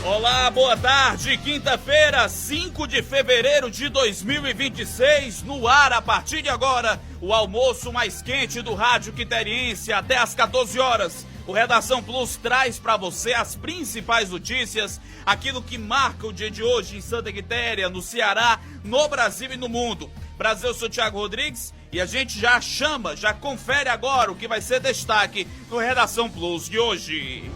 Olá, boa tarde. Quinta-feira, 5 de fevereiro de 2026, no ar a partir de agora, o almoço mais quente do Rádio Quiteriense até às 14 horas. O Redação Plus traz para você as principais notícias, aquilo que marca o dia de hoje em Santa Quitéria, no Ceará, no Brasil e no mundo. Prazer, eu sou Thiago Rodrigues e a gente já confere agora o que vai ser destaque no Redação Plus de hoje.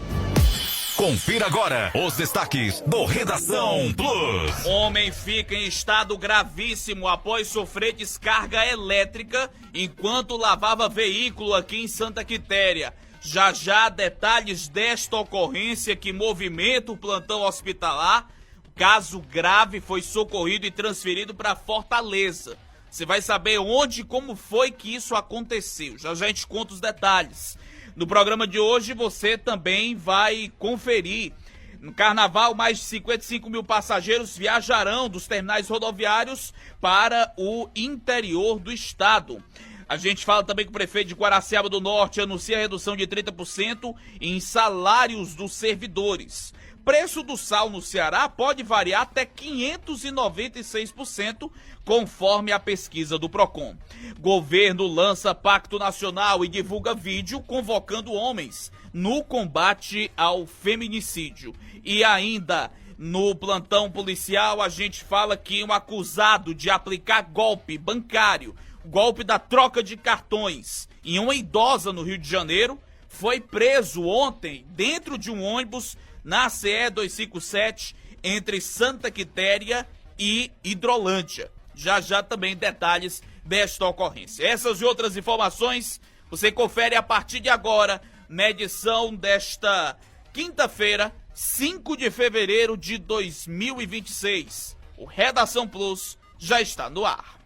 Confira agora os destaques do Redação Plus. Homem fica em estado gravíssimo após sofrer descarga elétrica enquanto lavava veículo aqui em Santa Quitéria. Já detalhes desta ocorrência que movimenta o plantão hospitalar. O caso grave foi socorrido e transferido para Fortaleza. Você vai saber onde e como foi que isso aconteceu. Já a gente conta os detalhes. No programa de hoje você também vai conferir. No carnaval, mais de 55 mil passageiros viajarão dos terminais rodoviários para o interior do estado. A gente fala também que o prefeito de Guaraciaba do Norte anuncia a redução de 30% em salários dos servidores. Preço do sal no Ceará pode variar até 596%, conforme a pesquisa do Procon. Governo lança pacto nacional e divulga vídeo convocando homens no combate ao feminicídio. E ainda, no plantão policial, a gente fala que um acusado de aplicar golpe bancário, golpe da troca de cartões, em uma idosa no Rio de Janeiro, foi preso ontem dentro de um ônibus na CE 257, entre Santa Quitéria e Hidrolândia. Já também detalhes desta ocorrência. Essas e outras informações você confere a partir de agora, na edição desta quinta-feira, 5 de fevereiro de 2026. O Redação Plus já está no ar.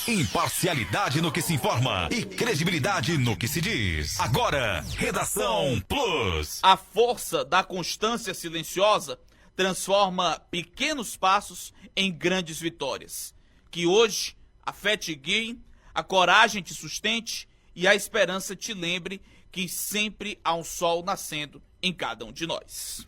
Imparcialidade no que se informa e credibilidade no que se diz. Agora, Redação Plus. A força da constância silenciosa transforma pequenos passos em grandes vitórias. Que hoje a fé te guie, a coragem te sustente e a esperança te lembre que sempre há um sol nascendo em cada um de nós.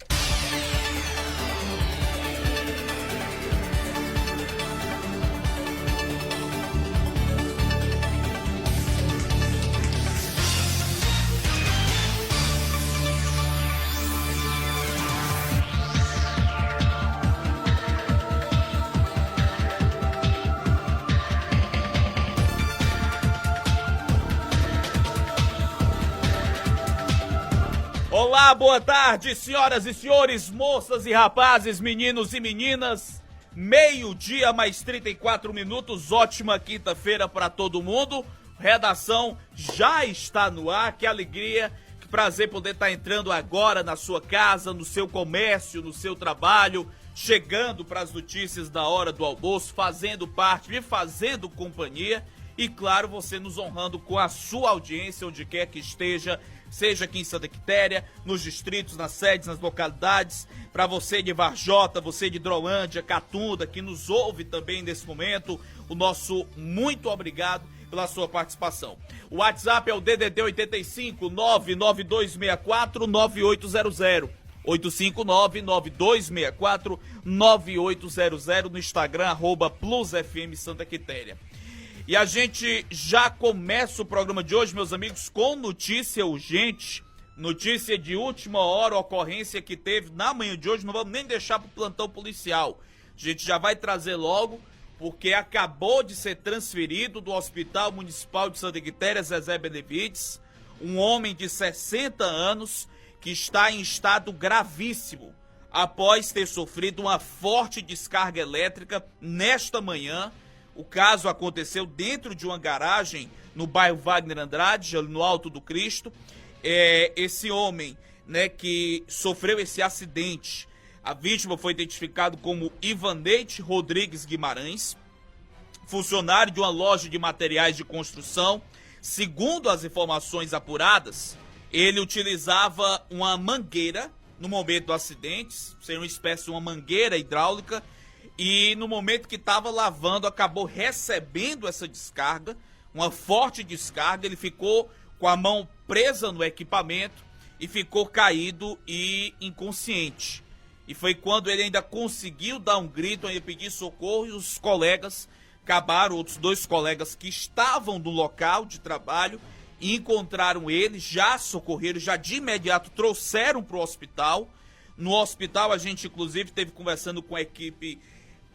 Olá, boa tarde, senhoras e senhores, moças e rapazes, meninos e meninas. Meio-dia mais 34 minutos, ótima quinta-feira para todo mundo. Redação já está no ar, que alegria, que prazer poder estar entrando agora na sua casa, no seu comércio, no seu trabalho, chegando para as notícias da hora do almoço, fazendo parte, me fazendo companhia e, claro, você nos honrando com a sua audiência, onde quer que esteja, seja aqui em Santa Quitéria, nos distritos, nas sedes, nas localidades, para você de Varjota, você de Hidrolândia, Catunda, que nos ouve também nesse momento, o nosso muito obrigado pela sua participação. O WhatsApp é o DDD 85 99264 9800, 859-9264-9800, no Instagram, @PlusFM Santa Quitéria. E a gente já começa o programa de hoje, meus amigos, com notícia urgente, notícia de última hora, ocorrência que teve na manhã de hoje. Não vamos nem deixar para o plantão policial. A gente já vai trazer logo, porque acabou de ser transferido do Hospital Municipal de Santa Quitéria, Zezé Benevides, um homem de 60 anos que está em estado gravíssimo após ter sofrido uma forte descarga elétrica nesta manhã. O caso aconteceu dentro de uma garagem no bairro Wagner Andrade, no Alto do Cristo. Esse homem, que sofreu esse acidente, a vítima foi identificado como Ivaneide Rodrigues Guimarães, funcionário de uma loja de materiais de construção. Segundo as informações apuradas, ele utilizava uma mangueira no momento do acidente, seria uma espécie de uma mangueira hidráulica, e no momento que estava lavando, acabou recebendo essa descarga, uma forte descarga. Ele ficou com a mão presa no equipamento e ficou caído e inconsciente. E foi quando ele ainda conseguiu dar um grito, ainda pedir socorro, e os colegas acabaram, outros 2 colegas que estavam no local de trabalho, e encontraram ele, já socorreram, já de imediato trouxeram para o hospital. No hospital a gente inclusive esteve conversando com a equipe,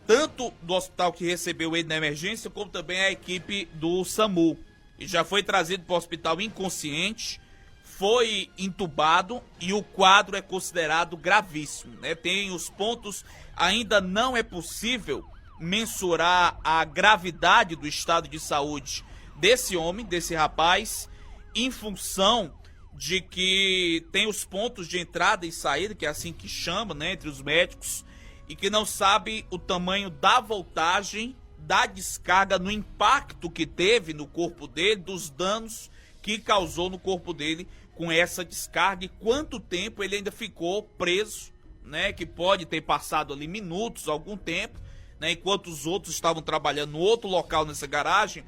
tanto do hospital que recebeu ele na emergência, como também a equipe do SAMU. E já foi trazido para o hospital inconsciente, foi entubado e o quadro é considerado gravíssimo, né? Tem os pontos, ainda não é possível mensurar a gravidade do estado de saúde desse homem, desse rapaz, em função de que tem os pontos de entrada e saída, que é assim que chama, né, entre os médicos, e que não sabe o tamanho da voltagem, da descarga, no impacto que teve no corpo dele, dos danos que causou no corpo dele com essa descarga, e quanto tempo ele ainda ficou preso, né, que pode ter passado ali minutos, algum tempo, né, enquanto os outros estavam trabalhando no outro local nessa garagem,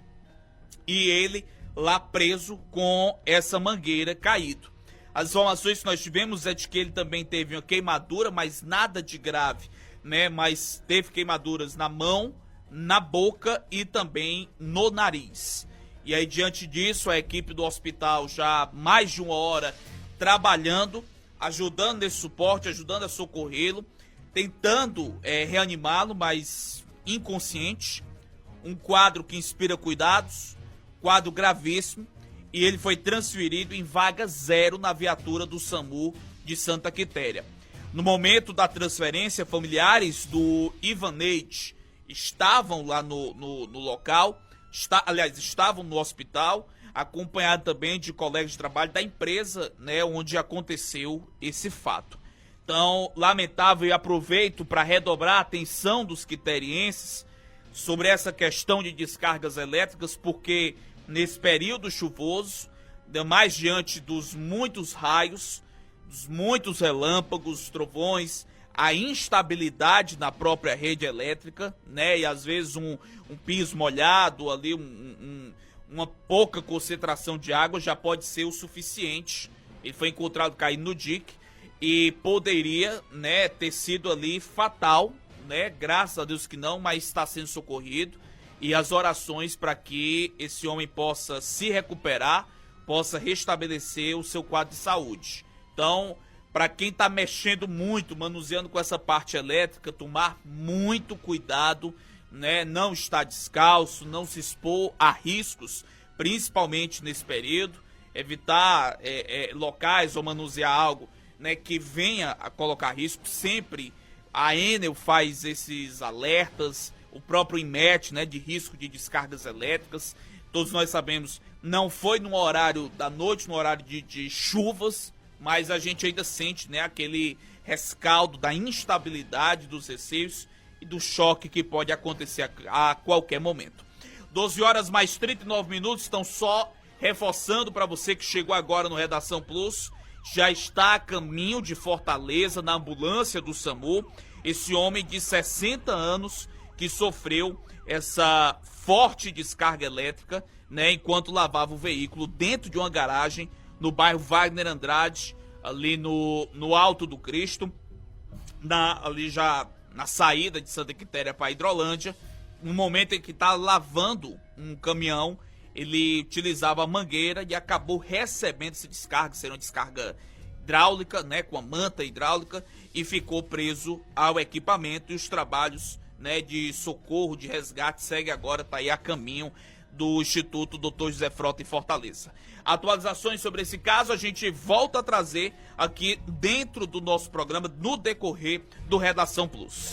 e ele lá preso com essa mangueira caído. As informações que nós tivemos é de que ele também teve uma queimadura, mas nada de grave, né, mas teve queimaduras na mão, na boca e também no nariz. E aí, diante disso, a equipe do hospital já há mais de 1 hora trabalhando, ajudando nesse suporte, ajudando a socorrê-lo, tentando reanimá-lo, mas inconsciente. Um quadro que inspira cuidados, quadro gravíssimo, e ele foi transferido em vaga 0 na viatura do SAMU de Santa Quitéria. No momento da transferência, familiares do Ivaneide estavam lá no local, estavam no hospital, acompanhado também de colegas de trabalho da empresa, né, onde aconteceu esse fato. Então, lamentável, e aproveito para redobrar a atenção dos quiterienses sobre essa questão de descargas elétricas, porque nesse período chuvoso, mais diante dos muitos raios, dos muitos relâmpagos, trovões, a instabilidade na própria rede elétrica, né? E às vezes um piso molhado ali, uma pouca concentração de água já pode ser o suficiente. Ele foi encontrado caído no dique e poderia, né, ter sido ali fatal, né? Graças a Deus que não, mas está sendo socorrido. E as orações para que esse homem possa se recuperar, possa restabelecer o seu quadro de saúde. Então, para quem está mexendo muito, manuseando com essa parte elétrica, tomar muito cuidado, né? Não estar descalço, não se expor a riscos, principalmente nesse período. Evitar locais ou manusear algo, né, que venha a colocar risco. Sempre a Enel faz esses alertas, o próprio INMET, né, de risco de descargas elétricas. Todos nós sabemos, não foi no horário da noite, no horário de chuvas, mas a gente ainda sente, né, aquele rescaldo da instabilidade dos receios e do choque que pode acontecer a qualquer momento. 12 horas mais 39 minutos, estão só reforçando para você que chegou agora no Redação Plus, já está a caminho de Fortaleza, na ambulância do SAMU, esse homem de 60 anos que sofreu essa forte descarga elétrica, né, enquanto lavava o veículo dentro de uma garagem no bairro Wagner Andrade, ali no Alto do Cristo, ali já na saída de Santa Quitéria para Hidrolândia. No momento em que está lavando um caminhão, ele utilizava a mangueira e acabou recebendo essa descarga, sendo uma descarga hidráulica, né, com a manta hidráulica, e ficou preso ao equipamento. E os trabalhos, né, de socorro, de resgate, segue agora, está aí a caminho do Instituto Dr. José Frota em Fortaleza. Atualizações sobre esse caso a gente volta a trazer aqui dentro do nosso programa no decorrer do Redação Plus.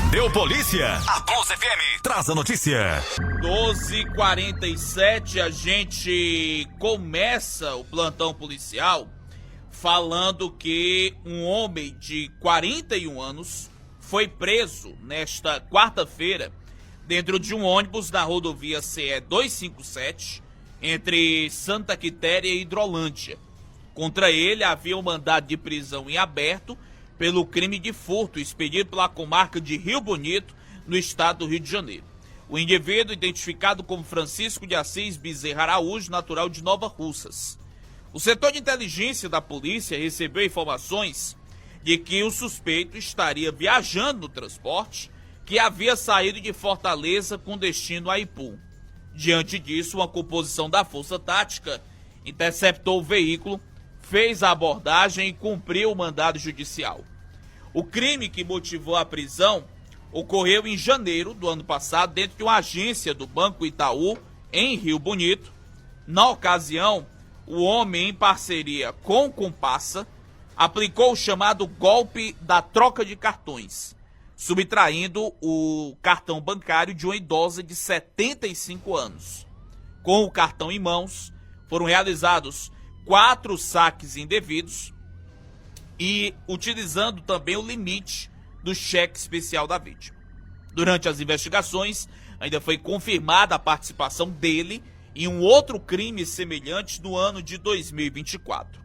Deu polícia? A Plus FM traz a notícia. 12h47, a gente começa o plantão policial falando que um homem de 41 anos foi preso nesta quarta-feira dentro de um ônibus na rodovia CE 257 entre Santa Quitéria e Hidrolândia. Contra ele havia um mandado de prisão em aberto pelo crime de furto expedido pela comarca de Rio Bonito, no estado do Rio de Janeiro. O indivíduo, identificado como Francisco de Assis Bezerra Araújo, natural de Nova Russas. O setor de inteligência da polícia recebeu informações de que o suspeito estaria viajando no transporte que havia saído de Fortaleza com destino a Ipu. Diante disso, uma composição da Força Tática interceptou o veículo, fez a abordagem e cumpriu o mandado judicial. O crime que motivou a prisão ocorreu em janeiro do ano passado dentro de uma agência do Banco Itaú, em Rio Bonito. Na ocasião, o homem, em parceria com o comparsa, aplicou o chamado golpe da troca de cartões, subtraindo o cartão bancário de uma idosa de 75 anos. Com o cartão em mãos, foram realizados 4 saques indevidos e utilizando também o limite do cheque especial da vítima. Durante as investigações, ainda foi confirmada a participação dele em um outro crime semelhante no ano de 2024.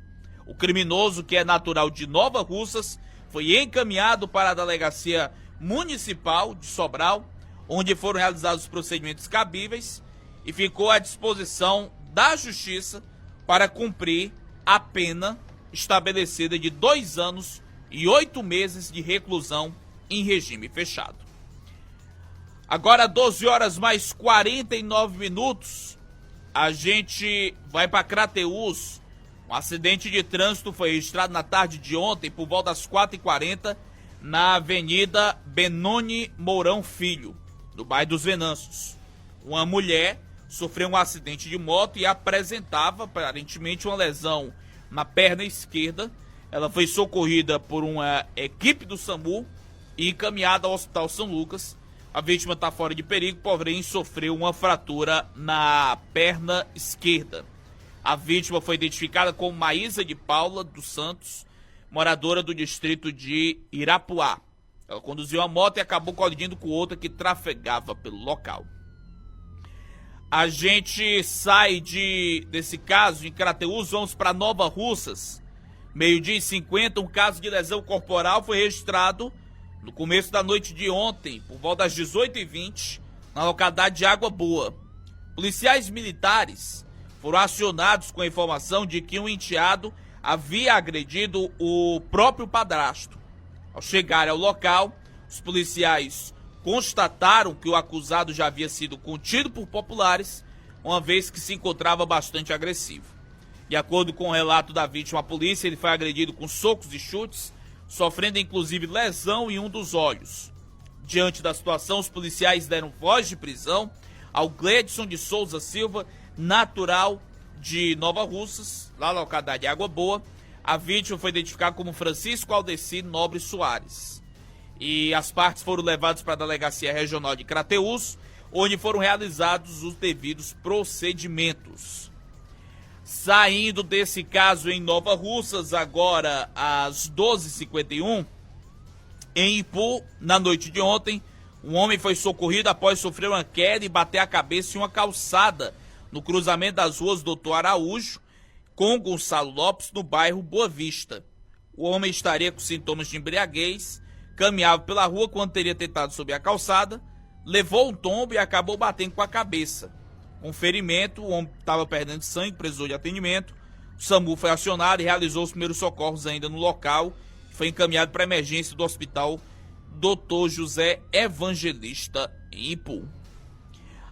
O criminoso, que é natural de Nova Russas, foi encaminhado para a Delegacia Municipal de Sobral, onde foram realizados os procedimentos cabíveis e ficou à disposição da Justiça para cumprir a pena estabelecida de 2 anos e 8 meses de reclusão em regime fechado. Agora, 12 horas mais 49 minutos, a gente vai para Crateús. Um acidente de trânsito foi registrado na tarde de ontem, por volta das 4h40, na Avenida Benoni Mourão Filho, no bairro dos Venâncios. Uma mulher sofreu um acidente de moto e apresentava, aparentemente, uma lesão na perna esquerda. Ela foi socorrida por uma equipe do SAMU e encaminhada ao Hospital São Lucas. A vítima está fora de perigo, porém sofreu uma fratura na perna esquerda. A vítima foi identificada como Maísa de Paula dos Santos, moradora do distrito de Irapuá. Ela conduziu a moto e acabou colidindo com outra que trafegava pelo local. A gente sai desse caso em Crateús, vamos para Nova Russas. 12h50, um caso de lesão corporal foi registrado no começo da noite de ontem, por volta das 18h20, na localidade de Água Boa. Policiais militares foram acionados com a informação de que um enteado havia agredido o próprio padrasto. Ao chegar ao local, os policiais constataram que o acusado já havia sido contido por populares, uma vez que se encontrava bastante agressivo. De acordo com o relato da vítima à polícia, ele foi agredido com socos e chutes, sofrendo inclusive lesão em um dos olhos. Diante da situação, os policiais deram voz de prisão ao Gledson de Souza Silva, natural de Nova Russas, lá na localidade de Água Boa. A vítima foi identificada como Francisco Aldeci Nobre Soares. E as partes foram levadas para a Delegacia Regional de Crateús, onde foram realizados os devidos procedimentos. Saindo desse caso em Nova Russas, agora às 12h51, em Ipu, na noite de ontem, um homem foi socorrido após sofrer uma queda e bater a cabeça em uma calçada no cruzamento das ruas Doutor Araújo com Gonçalo Lopes, no bairro Boa Vista. O homem estaria com sintomas de embriaguez, caminhava pela rua quando teria tentado subir a calçada, levou um tombo e acabou batendo com a cabeça. Com ferimento, o homem estava perdendo sangue, precisou de atendimento. O SAMU foi acionado e realizou os primeiros socorros ainda no local. Foi encaminhado para a emergência do hospital Dr. José Evangelista, em Ipu.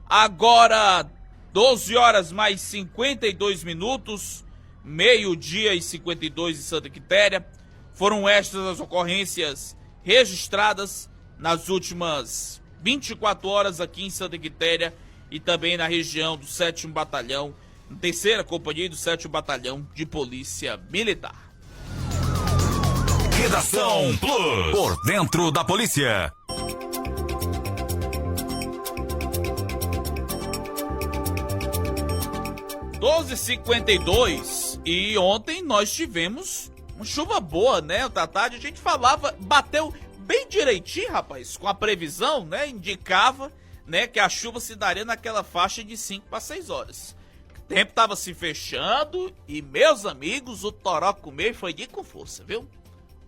Agora, 12 horas mais 52 minutos, meio-dia e 52 em Santa Quitéria. Foram estas as ocorrências registradas nas últimas 24 horas aqui em Santa Quitéria e também na região do 7º Batalhão, na 3ª Companhia do 7º Batalhão de Polícia Militar. Redação Plus. Por dentro da polícia. Doze h e ontem nós tivemos uma chuva boa, né? À tarde a gente falava, bateu bem direitinho, rapaz, com a previsão, né? Indicava, né, que a chuva se daria naquela faixa de 5 para 6 horas. O tempo tava se fechando e, meus amigos, o toró comer foi de com força, viu?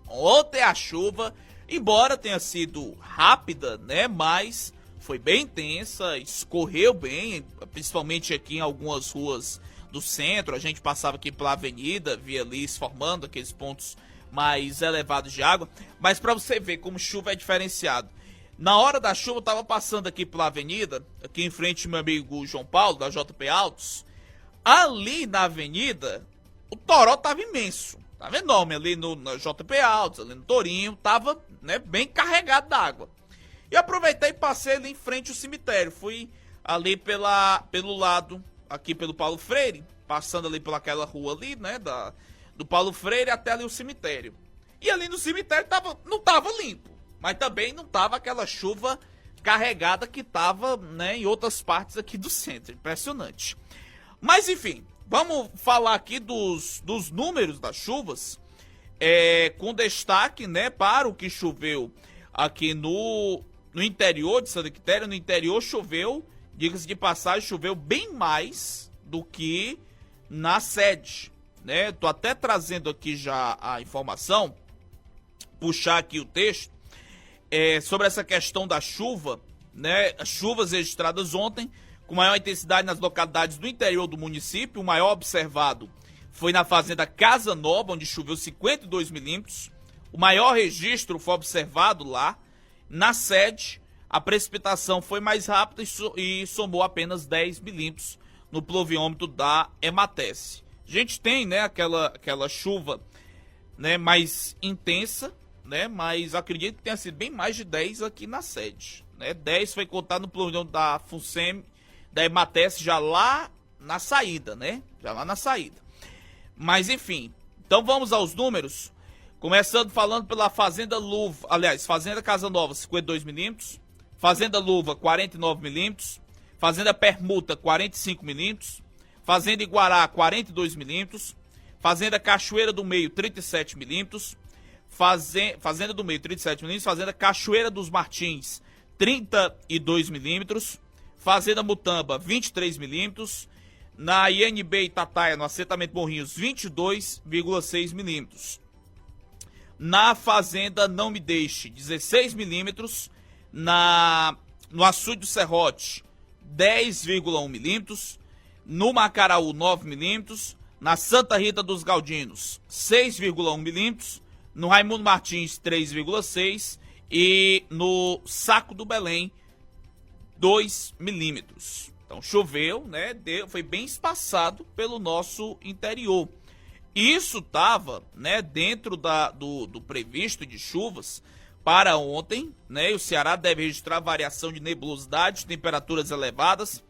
Ontem a chuva, embora tenha sido rápida, né, mas foi bem intensa, escorreu bem, principalmente aqui em algumas ruas do centro, a gente passava aqui pela avenida, via ali se formando aqueles pontos mais elevados de água, mas para você ver como chuva é diferenciado. Na hora da chuva eu tava passando aqui pela avenida, aqui em frente ao meu amigo João Paulo, da JP Autos. Ali na avenida, o toró tava imenso, tava enorme ali no JP Autos, ali no Torinho, tava, né, bem carregado d'água. E aproveitei e passei ali em frente ao cemitério, fui ali pelo lado, aqui pelo Paulo Freire, passando ali pelaquela rua ali, né, do Paulo Freire até ali o cemitério. E ali no cemitério não tava limpo, mas também não tava aquela chuva carregada que tava, né, em outras partes aqui do centro, impressionante. Mas enfim, vamos falar aqui dos números das chuvas, com destaque, né, para o que choveu aqui no interior de Santa Quitéria. No interior choveu, diga-se de passagem, choveu bem mais do que na sede, né? Tô até trazendo aqui já a informação, puxar aqui o texto, sobre essa questão da chuva, né? As chuvas registradas ontem, com maior intensidade nas localidades do interior do município. O maior observado foi na fazenda Casa Nova, onde choveu 52 milímetros. O maior registro foi observado lá na sede. A precipitação foi mais rápida e somou apenas 10 milímetros no pluviômetro da Ematece. A gente tem, né, aquela chuva, né, mais intensa, né, mas acredito que tenha sido bem mais de 10 aqui na sede, né? 10 foi contado no pluviômetro da FUNSEMI, da Ematece, já lá na saída, né? Já lá na saída. Mas enfim, então vamos aos números. Começando falando pela Fazenda Luva, aliás, Fazenda Casa Nova, 52 milímetros. Fazenda Luva, 49 milímetros. Fazenda Permuta, 45 milímetros. Fazenda Iguará, 42 milímetros. Fazenda Cachoeira do Meio, 37 milímetros. Fazenda do Meio, 37 milímetros. Fazenda Cachoeira dos Martins, 32 milímetros. Fazenda Mutamba, 23 milímetros. Na INB Itataia, no assentamento Morrinhos, 22,6 milímetros. Na Fazenda Não Me Deixe, 16 milímetros. No Açude do Serrote, 10,1 milímetros. No Macaraú, 9 milímetros. Na Santa Rita dos Galdinos, 6,1 milímetros. No Raimundo Martins, 3,6. E no Saco do Belém, 2 milímetros. Então choveu, né? Foi bem espaçado pelo nosso interior. Isso estava, né, dentro do previsto de chuvas para ontem, né? O Ceará deve registrar variação de nebulosidade, temperaturas elevadas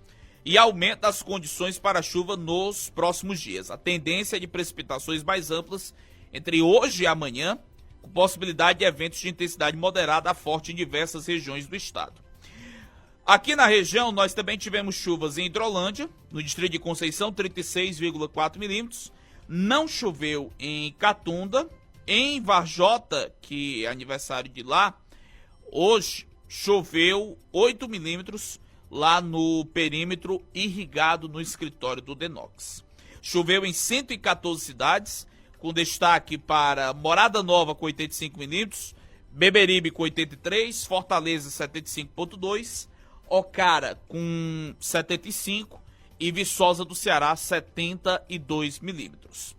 e aumento das condições para chuva nos próximos dias. A tendência é de precipitações mais amplas entre hoje e amanhã, com possibilidade de eventos de intensidade moderada a forte em diversas regiões do estado. Aqui na região, nós também tivemos chuvas em Hidrolândia, no distrito de Conceição, 36,4 milímetros. Não choveu em Catunda. Em Varjota, que é aniversário de lá, hoje choveu 8 milímetros lá no perímetro irrigado no escritório do Denox. Choveu em 114 cidades, com destaque para Morada Nova com 85 milímetros, Beberibe com 83, Fortaleza 75,2, Ocara com 75 e Viçosa do Ceará 72 milímetros.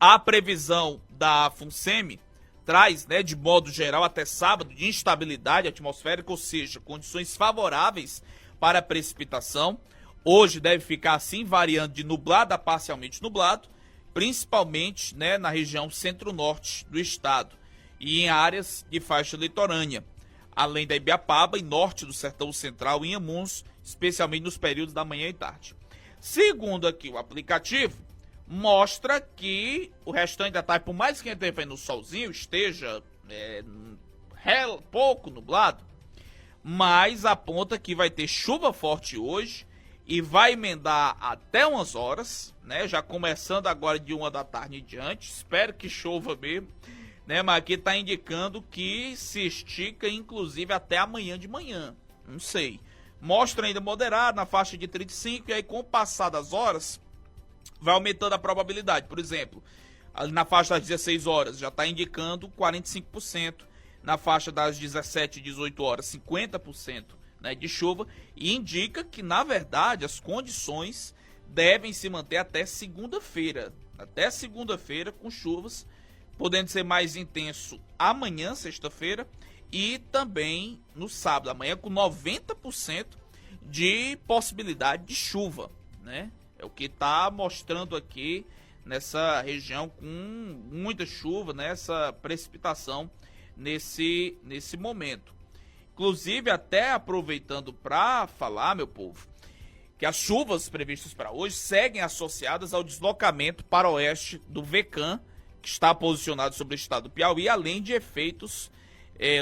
A previsão da FUNSEMI traz, né, de modo geral até sábado, de instabilidade atmosférica, ou seja, condições favoráveis para a precipitação. Hoje deve ficar assim, variando de nublado a parcialmente nublado, principalmente, né, na região centro-norte do estado e em áreas de faixa litorânea, além da Ibiapaba e norte do Sertão Central e Inhamuns, especialmente nos períodos da manhã e tarde. Segundo aqui o aplicativo, mostra que o restante da tarde, por mais que entre no solzinho, esteja pouco nublado, mas aponta que vai ter chuva forte hoje e vai emendar até umas horas, né? Já começando agora de 1 da tarde em diante. Espero que chova mesmo, né? Mas aqui tá indicando que se estica inclusive até amanhã de manhã. Não sei. Mostra ainda moderado na faixa de 35 e aí com o passar das horas vai aumentando a probabilidade. Por exemplo, ali na faixa das 16 horas já está indicando 45%, na faixa das 17 e 18 horas 50%, né, de chuva, e indica que, na verdade, as condições devem se manter até segunda-feira. Até segunda-feira com chuvas, podendo ser mais intenso amanhã, sexta-feira, e também no sábado. Amanhã com 90% de possibilidade de chuva, né? É o que está mostrando aqui nessa região com muita chuva, nessa precipitação nesse momento. Inclusive, até aproveitando para falar, meu povo, que as chuvas previstas para hoje seguem associadas ao deslocamento para o oeste do VECAM, que está posicionado sobre o estado do Piauí, além de efeitos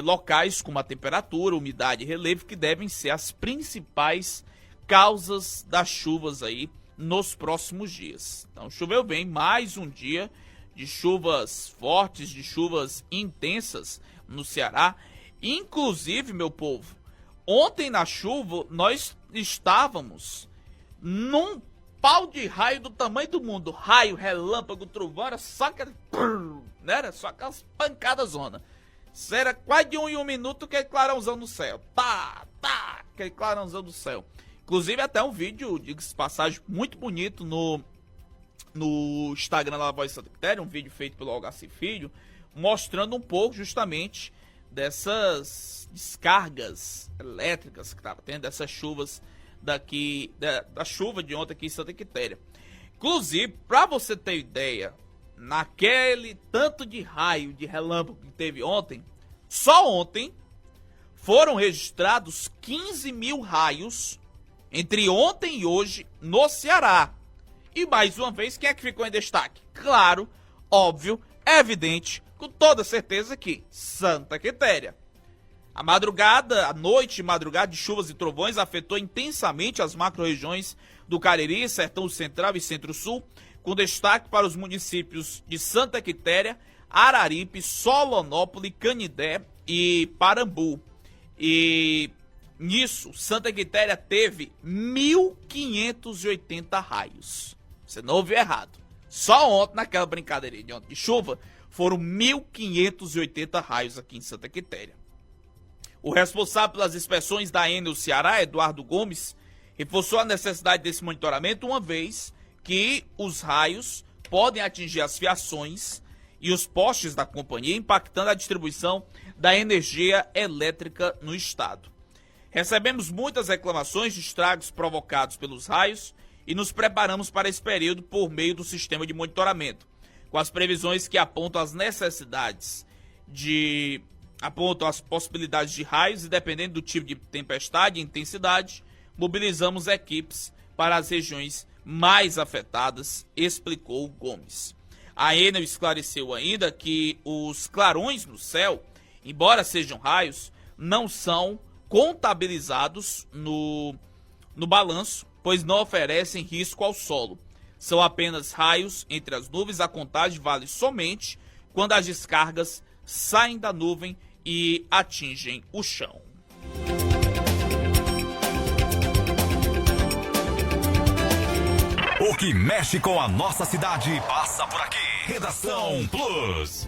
locais como a temperatura, umidade e relevo, que devem ser as principais causas das chuvas aí nos próximos dias. Então, choveu bem, mais um dia de chuvas fortes, de chuvas intensas no Ceará. Inclusive, meu povo, ontem na chuva nós estávamos num pau de raio do tamanho do mundo. Raio, relâmpago, trovão, era só aquela, né? Era só aquelas pancadas zona. Isso era quase de um minuto aquele clarãozão no céu. Aquele clarãozão do céu. Inclusive até um vídeo, diga-se passagem, muito bonito no Instagram da Voz de Santa Quitéria, um vídeo feito pelo Algaci Filho, mostrando um pouco justamente dessas descargas elétricas que estava tendo, dessas chuvas daqui, da chuva de ontem aqui em Santa Quitéria. Inclusive, para você ter ideia, naquele tanto de raio, de relâmpago que teve ontem, só ontem foram registrados 15 mil raios entre ontem e hoje no Ceará. E mais uma vez, quem é que ficou em destaque? Claro, óbvio, evidente, com toda certeza que Santa Quitéria. A noite e madrugada de chuvas e trovões afetou intensamente as macro-regiões do Cariri, Sertão Central e Centro-Sul, com destaque para os municípios de Santa Quitéria, Araripe, Solonópole, Canidé e Parambu. E nisso, Santa Quitéria teve 1.580 raios. Você não ouviu errado. Só ontem, naquela brincadeirinha de ontem de chuva, foram 1.580 raios aqui em Santa Quitéria. O responsável pelas inspeções da Enel Ceará, Eduardo Gomes, reforçou a necessidade desse monitoramento, uma vez que os raios podem atingir as fiações e os postes da companhia, impactando a distribuição da energia elétrica no estado. Recebemos muitas reclamações de estragos provocados pelos raios e nos preparamos para esse período por meio do sistema de monitoramento, com as previsões que apontam as possibilidades de raios e, dependendo do tipo de tempestade e intensidade, mobilizamos equipes para as regiões mais afetadas, explicou Gomes. A Enel esclareceu ainda que os clarões no céu, embora sejam raios, não são contabilizados no balanço, pois não oferecem risco ao solo. São apenas raios entre as nuvens. A contagem vale somente quando as descargas saem da nuvem e atingem o chão. O que mexe com a nossa cidade passa por aqui. Redação Plus.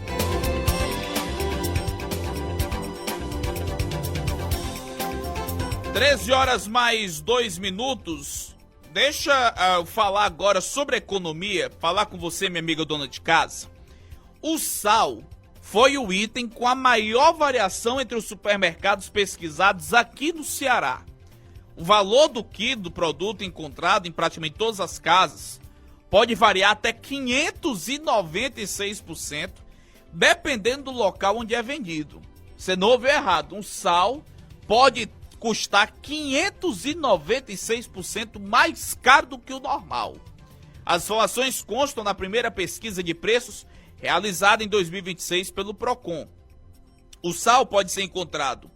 Treze horas mais 2 minutos. Deixa eu falar agora sobre economia, falar com você, minha amiga dona de casa. O sal foi o item com a maior variação entre os supermercados pesquisados aqui no Ceará. O valor do quilo do produto encontrado em praticamente todas as casas pode variar até 596%, dependendo do local onde é vendido. Você não ouviu errado, um sal pode custar 596% mais caro do que o normal. As informações constam na primeira pesquisa de preços realizada em 2026 pelo Procon. O sal pode ser encontrado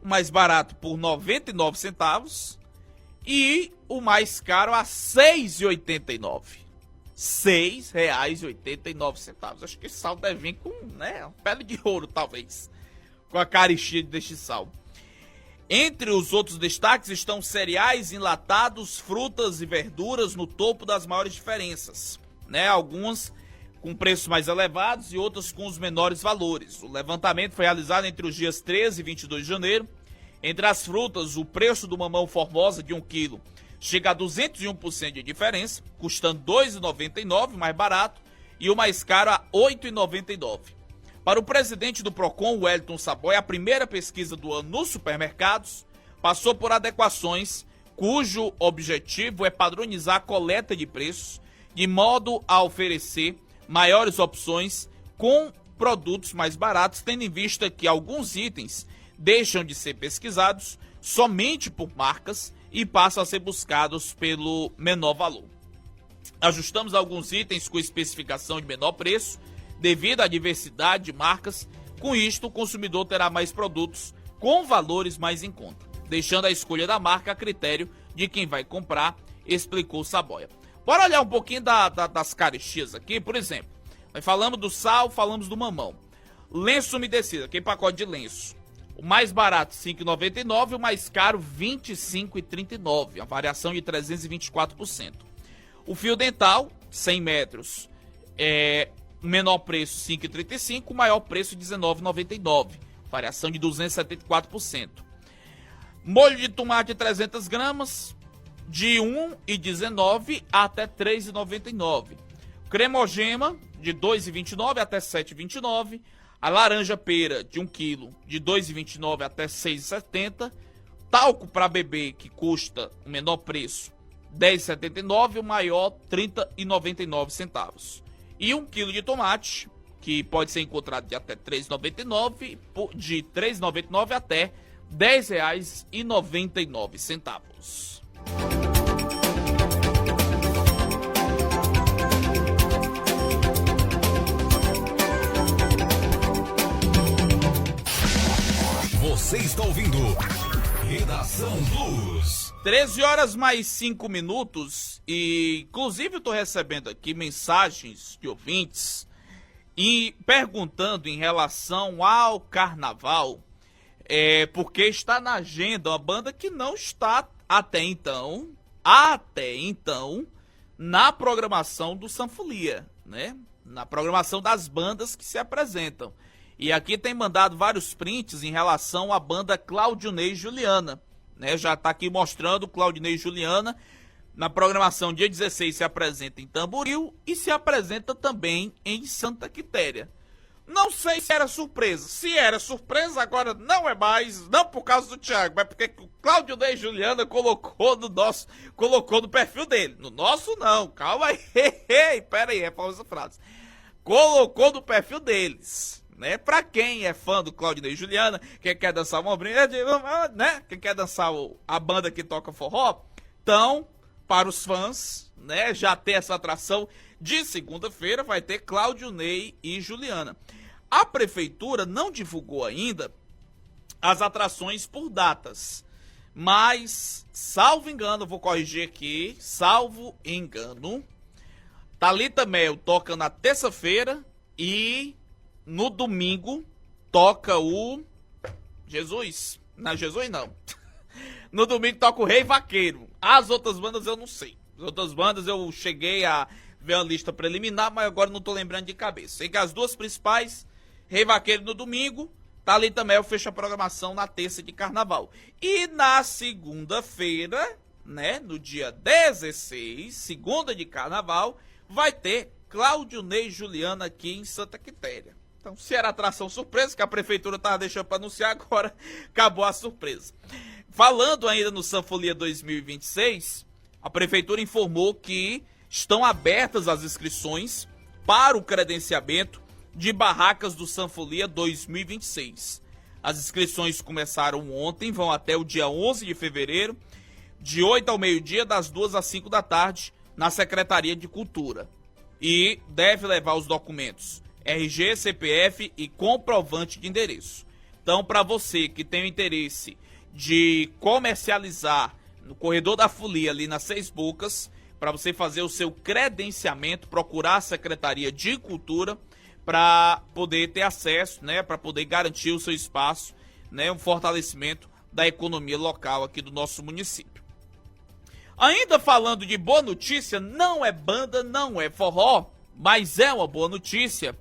o mais barato por 99 centavos e o mais caro a R$ 6,89. R$ 6,89. Acho que esse sal deve vir com, uma pele de ouro, talvez, com a caristia deste sal. Entre os outros destaques estão cereais, enlatados, frutas e verduras no topo das maiores diferenças, alguns com preços mais elevados e outras com os menores valores. O levantamento foi realizado entre os dias 13 e 22 de janeiro. Entre as frutas, o preço do mamão Formosa de 1 quilo chega a 201% de diferença, custando R$ 2,99, mais barato, e o mais caro a R$ 8,99. Para o presidente do Procon, Wellington Saboia, a primeira pesquisa do ano nos supermercados passou por adequações cujo objetivo é padronizar a coleta de preços de modo a oferecer maiores opções com produtos mais baratos, tendo em vista que alguns itens deixam de ser pesquisados somente por marcas e passam a ser buscados pelo menor valor. Ajustamos alguns itens com especificação de menor preço, devido à diversidade de marcas. Com isto, o consumidor terá mais produtos com valores mais em conta, deixando a escolha da marca a critério de quem vai comprar, explicou Saboia. Bora olhar um pouquinho das carestías aqui. Por exemplo, nós falamos do sal, falamos do mamão. Lenço umedecido, aquele pacote de lenço. O mais barato, R$ 5,99, o mais caro, R$ 25,39, a variação de 324%. O fio dental, 100 metros, o menor preço, R$ 5,35, o maior preço, R$ 19,99, variação de 274%. Molho de tomate, 300 gramas, de R$ 1,19 até R$ 3,99. Cremogema, de R$ 2,29 até R$ 7,29. A laranja pera de 1 kg, de R$ 2,29 até R$ 6,70. Talco para bebê, que custa o menor preço, R$ 10,79, o maior R$ 30,99. E 1 kg de tomate, que pode ser encontrado de até R$ 3,99, de R$ 3,99 até R$ 10,99. Você está ouvindo Redação Plus. 13 horas mais 5 minutos e, inclusive, eu estou recebendo aqui mensagens de ouvintes e perguntando em relação ao carnaval, porque está na agenda uma banda que não está até então, na programação do Sanfolia, né? Na programação das bandas que se apresentam. E aqui tem mandado vários prints em relação à banda Claudinei e Juliana, né? Já está aqui mostrando Claudinei e Juliana. Na programação dia 16 se apresenta em Tamboril e se apresenta também em Santa Quitéria. Não sei se era surpresa. Se era surpresa, agora não é mais. Não por causa do Thiago, mas porque o Claudinei e Juliana colocou no perfil dele. No nosso não, calma aí. Pera aí, é famosa frase. Colocou no perfil deles. Né? Pra quem é fã do Claudinei e Juliana, quem quer dançar uma brinca, né? Quem quer dançar a banda que toca forró, então, para os fãs, né, já ter essa atração de segunda-feira, vai ter Claudinei e Juliana. A prefeitura não divulgou ainda as atrações por datas, mas, salvo engano, vou corrigir aqui, salvo engano, Thalita Mel toca na terça-feira e no domingo toca o Jesus. Não, Jesus não. No domingo toca o Rei Vaqueiro. As outras bandas eu não sei. As outras bandas eu cheguei a ver a lista preliminar, mas agora não tô lembrando de cabeça. Sei que as duas principais, Rei Vaqueiro no domingo, Thalita Mel fecha a programação na terça de carnaval. E na segunda-feira, né, no dia 16, segunda de carnaval, vai ter Claudinei e Juliana aqui em Santa Quitéria. Então, se era atração surpresa, que a prefeitura estava deixando para anunciar, agora acabou a surpresa. Falando ainda no Sanfolia 2026, a prefeitura informou que estão abertas as inscrições para o credenciamento de barracas do Sanfolia 2026. As inscrições começaram ontem, vão até o dia 11 de fevereiro, de 8 ao meio-dia, das 2 às 5 da tarde, na Secretaria de Cultura. E deve levar os documentos RG, CPF e comprovante de endereço. Então, para você que tem o interesse de comercializar no corredor da Folia, ali nas Seis Bocas, para você fazer o seu credenciamento, procurar a Secretaria de Cultura para poder ter acesso, né, para poder garantir o seu espaço, né, um fortalecimento da economia local aqui do nosso município. Ainda falando de boa notícia, não é banda, não é forró, mas é uma boa notícia.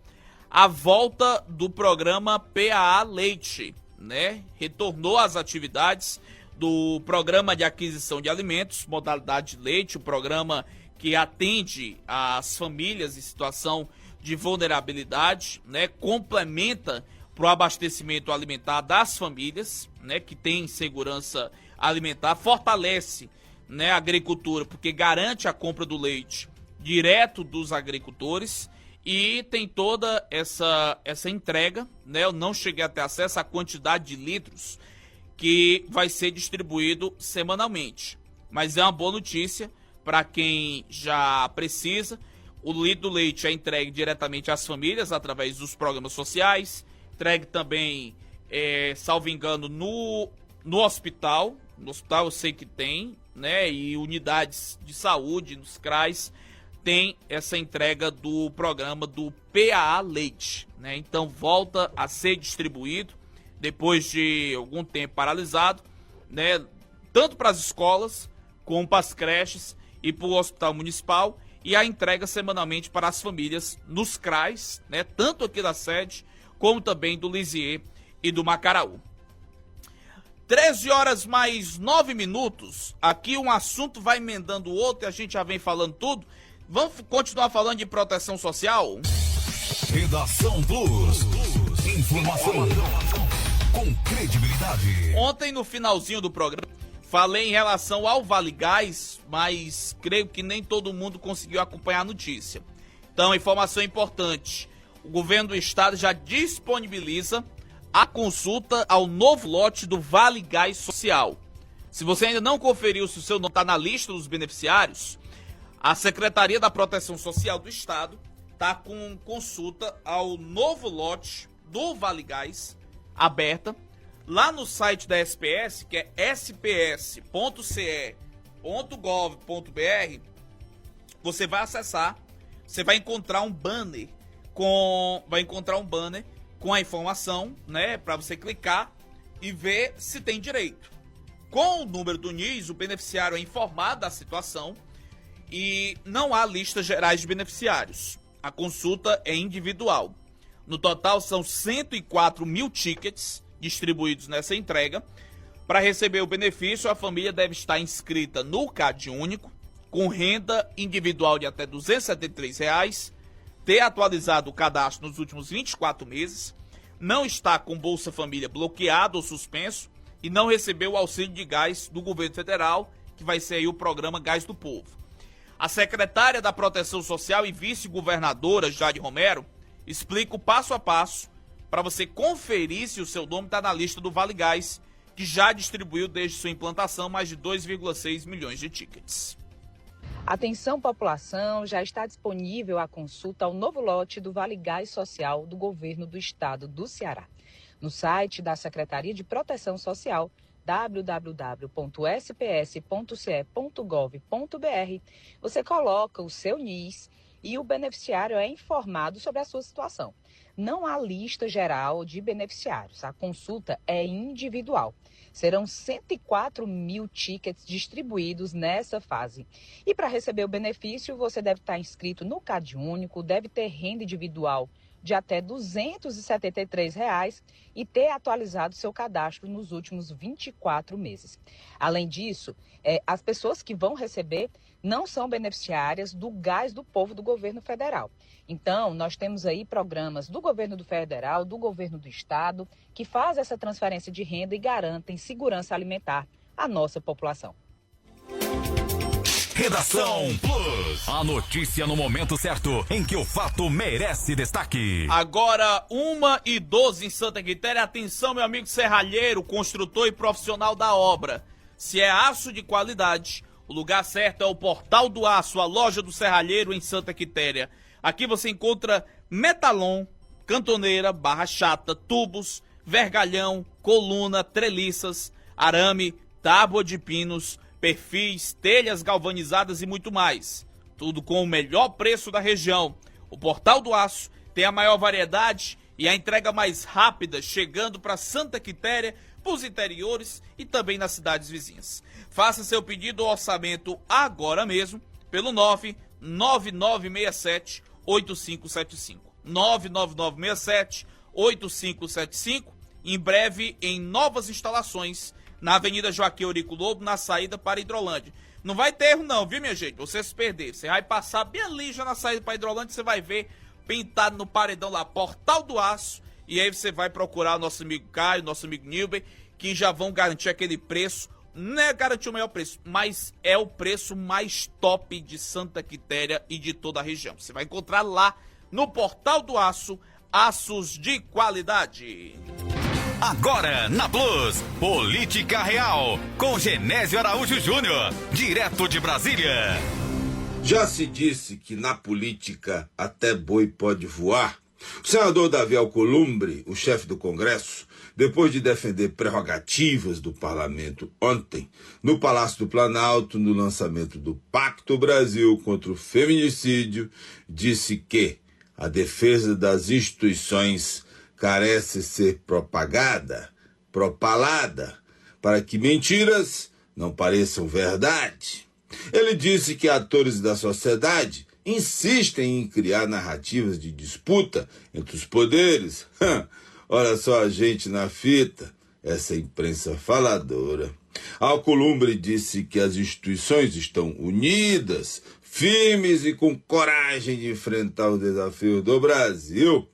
A volta do programa PAA Leite, né? Retornou às atividades do Programa de Aquisição de Alimentos, modalidade leite, o programa que atende às famílias em situação de vulnerabilidade, né, complementa para o abastecimento alimentar das famílias, né, que tem segurança alimentar, fortalece, né, a agricultura, porque garante a compra do leite direto dos agricultores e tem toda essa entrega, né, eu não cheguei a ter acesso à quantidade de litros que vai ser distribuído semanalmente, mas é uma boa notícia para quem já precisa. O litro do leite é entregue diretamente às famílias através dos programas sociais, entregue também, salvo engano, no hospital. No hospital eu sei que tem, né? E unidades de saúde, nos CRAs, tem essa entrega do programa do PAA Leite, né? Então volta a ser distribuído depois de algum tempo paralisado, né? Tanto para as escolas, como para as creches e para o hospital municipal, e a entrega semanalmente para as famílias nos CRAs, né? Tanto aqui da sede, como também do Lisieux e do Macaraú. 13 horas mais 9 minutos, aqui um assunto vai emendando o outro e a gente já vem falando tudo. Vamos continuar falando de proteção social? Redação Plus. Informação com credibilidade. Ontem, no finalzinho do programa, falei em relação ao Vale Gás, mas creio que nem todo mundo conseguiu acompanhar a notícia. Então, informação importante. O governo do estado já disponibiliza a consulta ao novo lote do Vale Gás Social. Se você ainda não conferiu se o seu nome está na lista dos beneficiários, a Secretaria da Proteção Social do Estado está com consulta ao novo lote do Vale Gás aberta lá no site da SPS, que é sps.ce.gov.br. Você vai acessar, você vai encontrar um banner com a informação, né, para você clicar e ver se tem direito. Com o número do NIS, o beneficiário é informado da situação e não há listas gerais de beneficiários. A consulta é individual. No total, são 104 mil tickets distribuídos nessa entrega. Para receber o benefício, a família deve estar inscrita no CAD único, com renda individual de até R$ 273, ter atualizado o cadastro nos últimos 24 meses, não estar com Bolsa Família bloqueado ou suspenso e não receber o auxílio de gás do governo federal, que vai ser aí o programa Gás do Povo. A secretária da Proteção Social e vice-governadora, Jade Romero, explica o passo a passo para você conferir se o seu nome está na lista do Vale Gás, que já distribuiu desde sua implantação mais de 2,6 milhões de tickets. Atenção, população, já está disponível a consulta ao novo lote do Vale Gás Social do Governo do Estado do Ceará. No site da Secretaria de Proteção Social, www.sps.ce.gov.br, você coloca o seu NIS e o beneficiário é informado sobre a sua situação. Não há lista geral de beneficiários, a consulta é individual. Serão 104 mil tickets distribuídos nessa fase. E para receber o benefício, você deve estar inscrito no CAD único, deve ter renda individual de até R$ 273 e ter atualizado seu cadastro nos últimos 24 meses. Além disso, as pessoas que vão receber não são beneficiárias do Gás do Povo do governo federal. Então, nós temos aí programas do governo do federal, do governo do estado, que fazem essa transferência de renda e garantem segurança alimentar à nossa população. Redação Plus. A notícia no momento certo, em que o fato merece destaque. Agora, 1h12 em Santa Quitéria. Atenção, meu amigo serralheiro, construtor e profissional da obra. Se é aço de qualidade, o lugar certo é o Portal do Aço, a loja do serralheiro em Santa Quitéria. Aqui você encontra metalon, cantoneira, barra chata, tubos, vergalhão, coluna, treliças, arame, tábua de pinos, perfis, telhas galvanizadas e muito mais. Tudo com o melhor preço da região. O Portal do Aço tem a maior variedade e a entrega mais rápida, chegando para Santa Quitéria, para os interiores e também nas cidades vizinhas. Faça seu pedido ou orçamento agora mesmo pelo 99967-8575. 99967-8575. Em breve, em novas instalações na Avenida Joaquim Eurico Lobo, na saída para Hidrolândia. Não vai ter erro não, viu, minha gente? Você se perder. Você vai passar bem ali já na saída para Hidrolândia, você vai ver pintado no paredão lá, Portal do Aço, e aí você vai procurar nosso amigo Caio, nosso amigo Nilber, que já vão garantir aquele preço. Não é garantir o melhor preço, mas é o preço mais top de Santa Quitéria e de toda a região. Você vai encontrar lá no Portal do Aço, aços de qualidade. Agora na Plus, Política Real, com Genésio Araújo Júnior, direto de Brasília. Já se disse que na política até boi pode voar. O senador Davi Alcolumbre, o chefe do Congresso, depois de defender prerrogativas do parlamento ontem, no Palácio do Planalto, no lançamento do Pacto Brasil contra o Feminicídio, disse que a defesa das instituições carece ser propalada, para que mentiras não pareçam verdade. Ele disse que atores da sociedade insistem em criar narrativas de disputa entre os poderes. Olha só a gente na fita, essa imprensa faladora. Alcolumbre disse que as instituições estão unidas, firmes e com coragem de enfrentar os desafios do Brasil.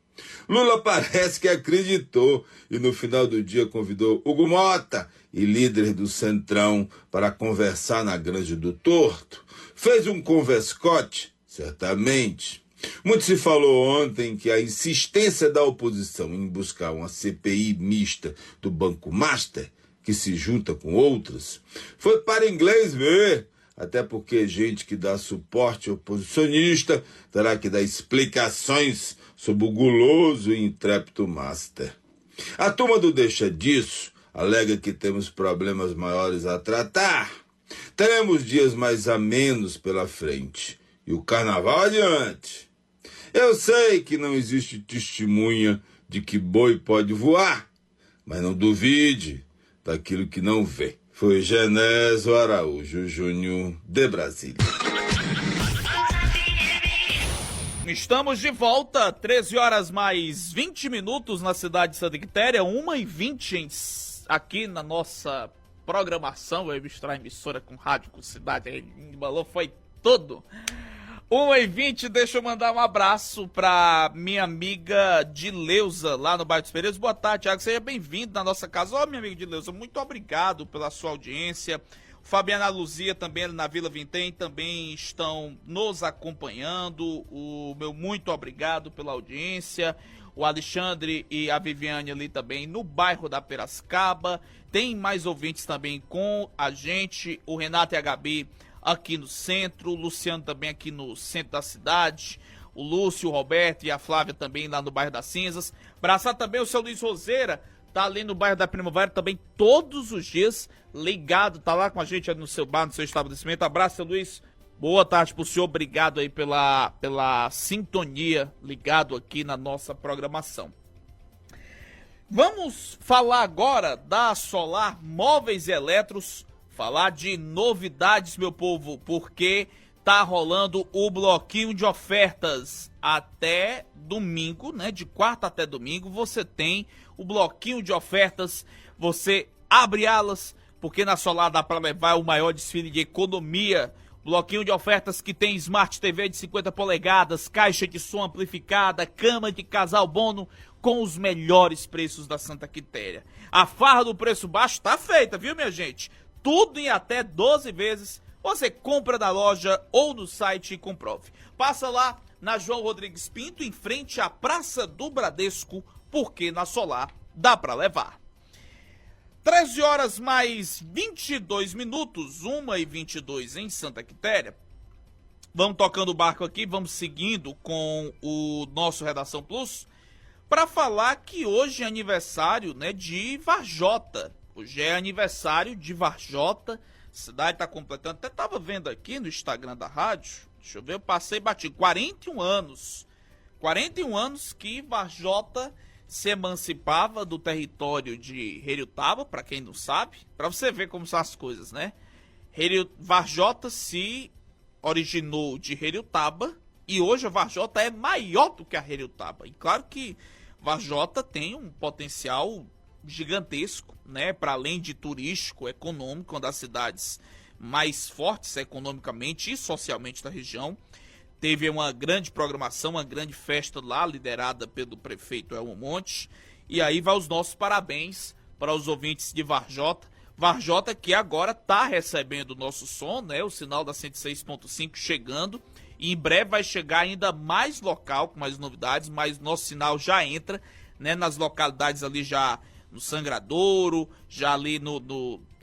Lula parece que acreditou e no final do dia convidou Hugo Mota e líderes do Centrão para conversar na Granja do Torto. Fez um converscote, certamente. Muito se falou ontem que a insistência da oposição em buscar uma CPI mista do Banco Master, que se junta com outras, foi para inglês ver, até porque gente que dá suporte oposicionista terá que dar explicações sobre o guloso e intrépido Master. A turma do Deixa Disso alega que temos problemas maiores a tratar. Teremos dias mais amenos pela frente e o carnaval adiante. Eu sei que não existe testemunha de que boi pode voar, mas não duvide daquilo que não vê. Foi Genésio Araújo Júnior, de Brasília. Estamos de volta, 13 horas mais 20 minutos na cidade de Santa Quitéria, 1h20 aqui na nossa programação. Eu misturar emissora com rádio, com cidade, aí embalou, foi tudo. 1h20, deixa eu mandar um abraço pra minha amiga Dileuza, lá no bairro dos Pereiros. Boa tarde, Thiago, seja bem-vindo na nossa casa. Ó, minha amiga Dileuza, muito obrigado pela sua audiência. Fabiana Luzia, também na Vila Vintém, também estão nos acompanhando. O meu muito obrigado pela audiência. O Alexandre e a Viviane ali também no bairro da Piracicaba. Tem mais ouvintes também com a gente. O Renato e a Gabi aqui no centro. O Luciano também aqui no centro da cidade. O Lúcio, o Roberto e a Flávia também lá no bairro das Cinzas. Abraçar também o seu Luiz Roseira, tá ali no bairro da Primavera também todos os dias ligado, tá lá com a gente no seu bar, no seu estabelecimento. Abraço, seu Luiz. Boa tarde pro senhor, obrigado aí pela sintonia, ligado aqui na nossa programação. Vamos falar agora da Solar Móveis e Eletros, falar de novidades, meu povo, porque tá rolando o bloquinho de ofertas até domingo, né? De quarta até domingo você tem o bloquinho de ofertas, você abre alas, porque na Solar dá para levar o maior desfile de economia. Bloquinho de ofertas que tem Smart TV de 50 polegadas, caixa de som amplificada, cama de casal bono com os melhores preços da Santa Quitéria. A farra do preço baixo tá feita, viu, minha gente? Tudo em até 12 vezes. Você compra na loja ou no site e comprove. Passa lá na João Rodrigues Pinto, em frente à Praça do Bradesco, porque na Solar dá para levar. 13 horas mais 22 minutos, 1h22 em Santa Quitéria. Vamos tocando o barco aqui, vamos seguindo com o nosso Redação Plus, para falar que hoje é aniversário, né, de Varjota. Hoje é aniversário de Varjota, a cidade está completando, até estava vendo aqui no Instagram da rádio, deixa eu ver, eu passei e bati, 41 anos. 41 anos que Varjota se emancipava do território de Heriotaba, para quem não sabe, para você ver como são as coisas, né? Varjota se originou de Heriotaba e hoje a Varjota é maior do que a Heriotaba. E claro que Varjota tem um potencial gigantesco, né? Para além de turístico, econômico, uma das cidades mais fortes economicamente e socialmente da região. Teve uma grande programação, uma grande festa lá, liderada pelo prefeito Elmo Monte. E aí vai os nossos parabéns para os ouvintes de Varjota. Varjota que agora está recebendo o nosso som, né? O sinal da 106.5 chegando. E em breve vai chegar ainda mais local, com mais novidades, mas nosso sinal já entra, né, nas localidades ali já no Sangradouro, já ali,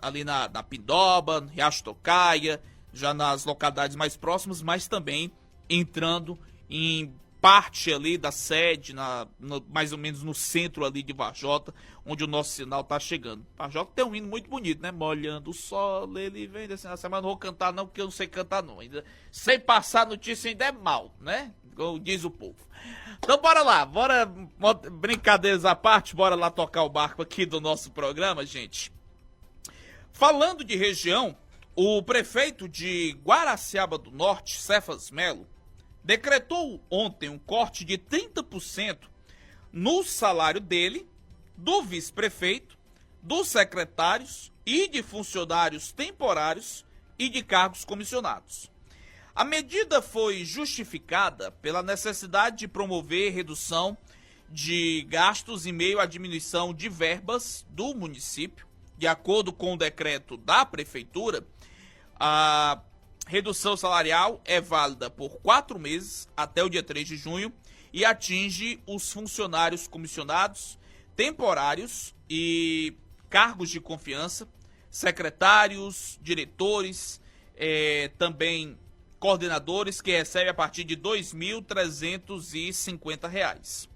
ali na Pindoba, Riacho Tocaia, já nas localidades mais próximas, mas também entrando em parte ali da sede, mais ou menos no centro ali de Varjota, onde o nosso sinal tá chegando. Varjota tem um hino muito bonito, né? Molhando o sol, ele vem descendo a semana. Não vou cantar não, porque eu não sei cantar não. Ainda, sem passar notícia ainda é mal, né? Como diz o povo. Então bora lá, bora, brincadeiras à parte, bora lá tocar o barco aqui do nosso programa, gente. Falando de região, o prefeito de Guaraciaba do Norte, Cefas Melo, decretou ontem um corte de 30% no salário dele, do vice-prefeito, dos secretários e de funcionários temporários e de cargos comissionados. A medida foi justificada pela necessidade de promover redução de gastos em meio à diminuição de verbas do município. De acordo com o decreto da prefeitura, a redução salarial é válida por 4 meses, até o dia 3 de junho, e atinge os funcionários comissionados, temporários e cargos de confiança, secretários, diretores, também coordenadores, que recebem a partir de R$ 2.350.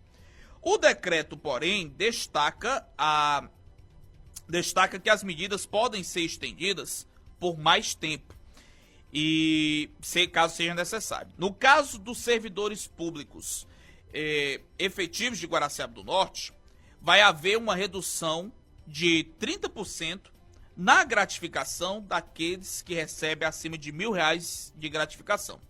O decreto, porém, destaca que as medidas podem ser estendidas por mais tempo, e caso seja necessário. No caso dos servidores públicos efetivos de Guaraciaba do Norte, vai haver uma redução de 30% na gratificação daqueles que recebem acima de R$1.000 de gratificação.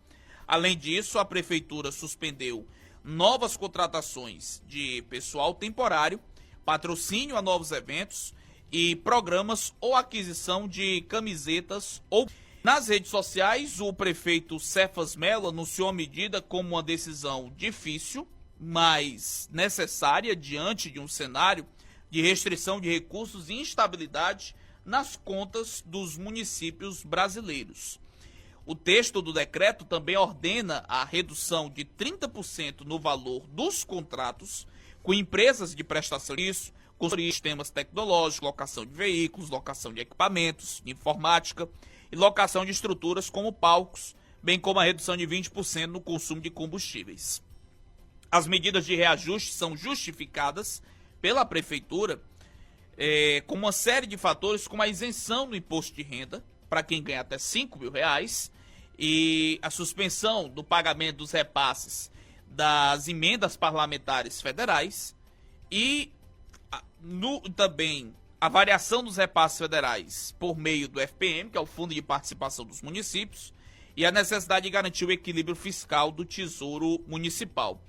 Além disso, a prefeitura suspendeu novas contratações de pessoal temporário, patrocínio a novos eventos e programas ou aquisição de camisetas ou... Nas redes sociais, o prefeito Cefas Melo anunciou a medida como uma decisão difícil, mas necessária diante de um cenário de restrição de recursos e instabilidade nas contas dos municípios brasileiros. O texto do decreto também ordena a redução de 30% no valor dos contratos com empresas de prestação de serviço, com sistemas tecnológicos, locação de veículos, locação de equipamentos, de informática e locação de estruturas como palcos, bem como a redução de 20% no consumo de combustíveis. As medidas de reajuste são justificadas pela prefeitura com uma série de fatores, como a isenção do imposto de renda para quem ganha até R$5.000 e a suspensão do pagamento dos repasses das emendas parlamentares federais e também a variação dos repasses federais por meio do FPM, que é o Fundo de Participação dos Municípios, e a necessidade de garantir o equilíbrio fiscal do Tesouro Municipal.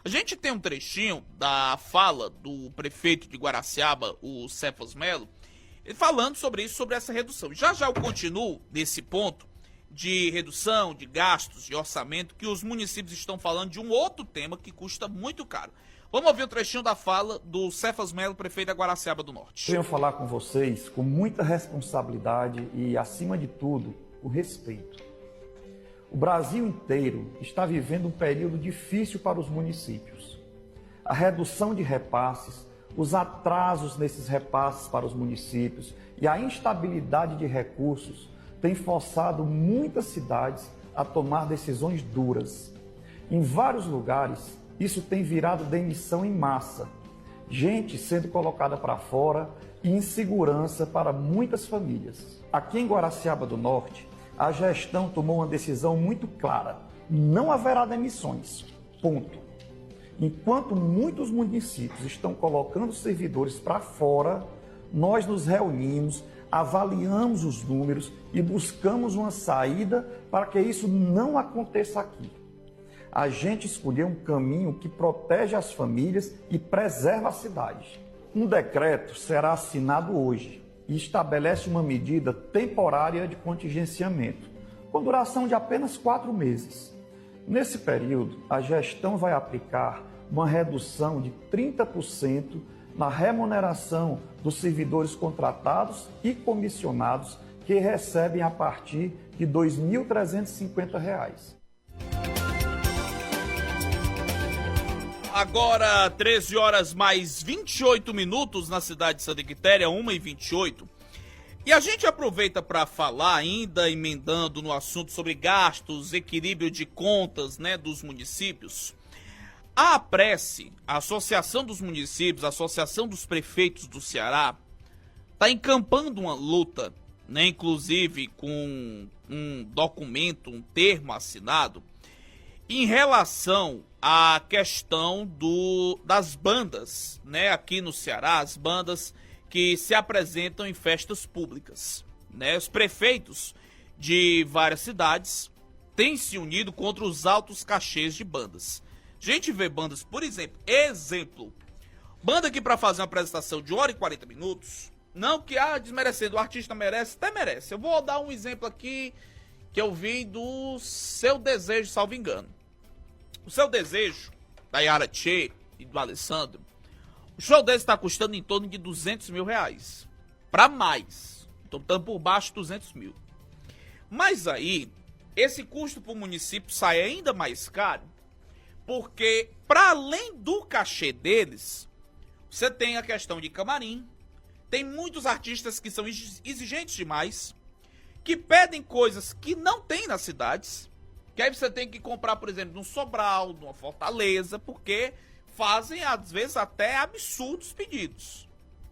A gente tem um trechinho da fala do prefeito de Guaraciaba, o Cefas Melo, falando sobre isso, sobre essa redução. Já eu continuo nesse ponto de redução de gastos, de orçamento, que os municípios estão falando de um outro tema que custa muito caro. Vamos ouvir um trechinho da fala do Cefas Melo, prefeito da Guaraciaba do Norte. Venho falar com vocês com muita responsabilidade e, acima de tudo, o respeito. O Brasil inteiro está vivendo um período difícil para os municípios. A redução de repasses, os atrasos nesses repasses para os municípios e a instabilidade de recursos têm forçado muitas cidades a tomar decisões duras. Em vários lugares, isso tem virado demissão em massa, gente sendo colocada para fora e insegurança para muitas famílias. Aqui em Guaraciaba do Norte, a gestão tomou uma decisão muito clara: não haverá demissões, ponto. Enquanto muitos municípios estão colocando servidores para fora, nós nos reunimos, avaliamos os números e buscamos uma saída para que isso não aconteça aqui. A gente escolheu um caminho que protege as famílias e preserva a cidade. Um decreto será assinado hoje e estabelece uma medida temporária de contingenciamento, com duração de apenas 4 meses. Nesse período, a gestão vai aplicar uma redução de 30% na remuneração dos servidores contratados e comissionados que recebem a partir de R$ 2.350. Agora, 13 horas mais 28 minutos na cidade de Santa Quitéria, 1h28. E a gente aproveita para falar, ainda emendando no assunto sobre gastos, equilíbrio de contas, né, dos municípios. A APRECE, a Associação dos Municípios, a Associação dos Prefeitos do Ceará, está encampando uma luta, né, inclusive com um documento, um termo assinado, em relação à questão das bandas, né, aqui no Ceará, as bandas que se apresentam em festas públicas, né? Os prefeitos de várias cidades têm se unido contra os altos cachês de bandas. A gente vê bandas, por exemplo, banda que para fazer uma apresentação de 1h40 minutos, não que desmerecendo, o artista merece, até merece. Eu vou dar um exemplo aqui que eu vi do Seu Desejo, salvo engano. O Seu Desejo, da Yara Tchê e do Alessandro, o show desse está custando em torno de R$200 mil. Para mais. Então estamos por baixo de 200 mil. Mas aí, esse custo para o município sai ainda mais caro, porque para além do cachê deles, você tem a questão de camarim, tem muitos artistas que são exigentes demais, que pedem coisas que não tem nas cidades, que aí você tem que comprar, por exemplo, num Sobral, numa Fortaleza, porque fazem, às vezes, até absurdos pedidos.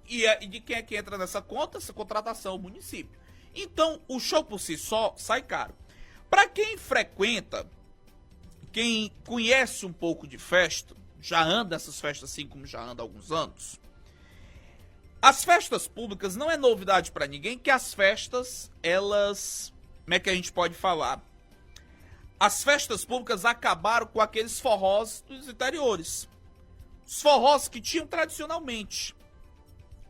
E de quem é que entra nessa conta? Essa contratação, o município. Então, o show por si só sai caro. Para quem frequenta, quem conhece um pouco de festa, já anda nessas festas assim como já anda há alguns anos, as festas públicas não é novidade para ninguém que as festas, elas... Como é que a gente pode falar? As festas públicas acabaram com aqueles forrós dos interiores. Os forrós que tinham tradicionalmente.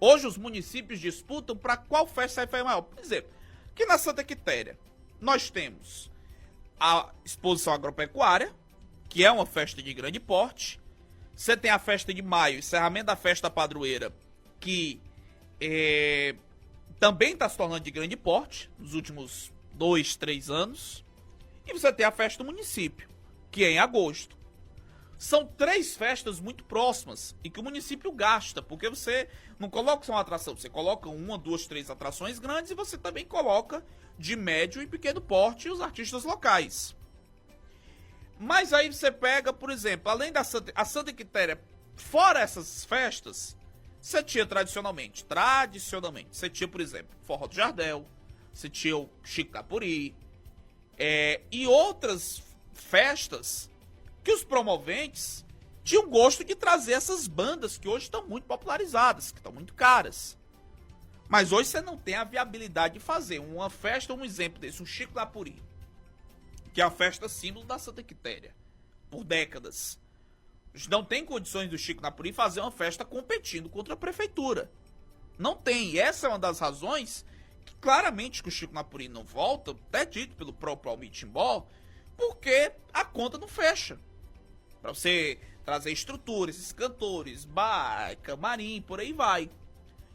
Hoje os municípios disputam para qual festa sai maior. Por exemplo, aqui na Santa Quitéria, nós temos a exposição agropecuária, que é uma festa de grande porte. Você tem a festa de maio, encerramento da festa padroeira, que também está se tornando de grande porte nos últimos 2, 3 anos. E você tem a festa do município, que é em agosto. São 3 festas muito próximas e que o município gasta, porque você não coloca só uma atração, você coloca 1, 2, 3 atrações grandes e você também coloca de médio e pequeno porte os artistas locais. Mas aí você pega, por exemplo, além da Santa Quitéria, fora essas festas, você tinha tradicionalmente, você tinha, por exemplo, Forró do Jardel, você tinha o Chico Capuri, e outras festas que os promoventes tinham gosto de trazer essas bandas que hoje estão muito popularizadas, que estão muito caras. Mas hoje você não tem a viabilidade de fazer uma festa, um exemplo desse, um Chico Capuri, que é a festa símbolo da Santa Quitéria, por décadas. Não tem condições do Chico Capuri fazer uma festa competindo contra a prefeitura. Não tem. E essa é uma das razões que claramente que o Chico Capuri não volta, até dito pelo próprio Almir Timbó, porque a conta não fecha. Para você trazer estrutura, esses cantores, bar, camarim, por aí vai.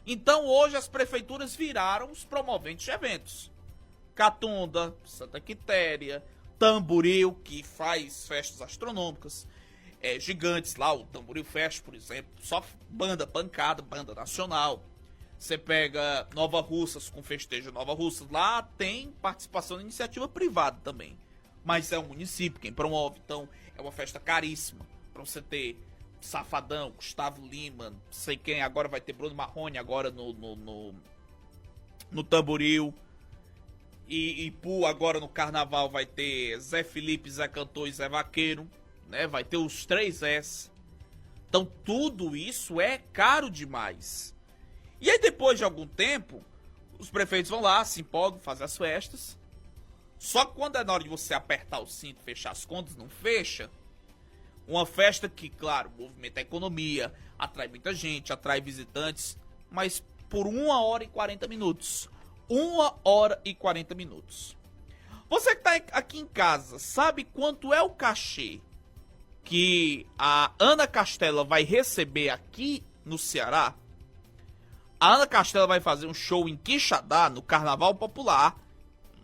Então hoje as prefeituras viraram os promoventes de eventos. Catunda, Santa Quitéria, Tamboril, que faz festas astronômicas, gigantes lá, o Tamboril Fest, por exemplo, só banda pancada, banda nacional. Você pega Nova Russas com festejo Nova Russas, lá tem participação da iniciativa privada também. Mas é o município quem promove, então é uma festa caríssima. Pra você ter Safadão, Gustavo Lima, não sei quem, agora vai ter Bruno Marrone agora no Tamboril. E Ipu agora no Carnaval vai ter Zé Felipe, Zé Cantor e Zé Vaqueiro, né? Vai ter os 3 S. Então tudo isso é caro demais. E aí depois de algum tempo, os prefeitos vão lá, se empolgam, fazem as festas. Só que quando é na hora de você apertar o cinto, fechar as contas, não fecha. Uma festa que, claro, movimenta a economia, atrai muita gente, atrai visitantes, mas por 1 hora e 40 minutos. 1 hora e 40 minutos. Você que está aqui em casa, sabe quanto é o cachê que a Ana Castela vai receber aqui no Ceará? A Ana Castela vai fazer um show em Quixadá, no Carnaval Popular.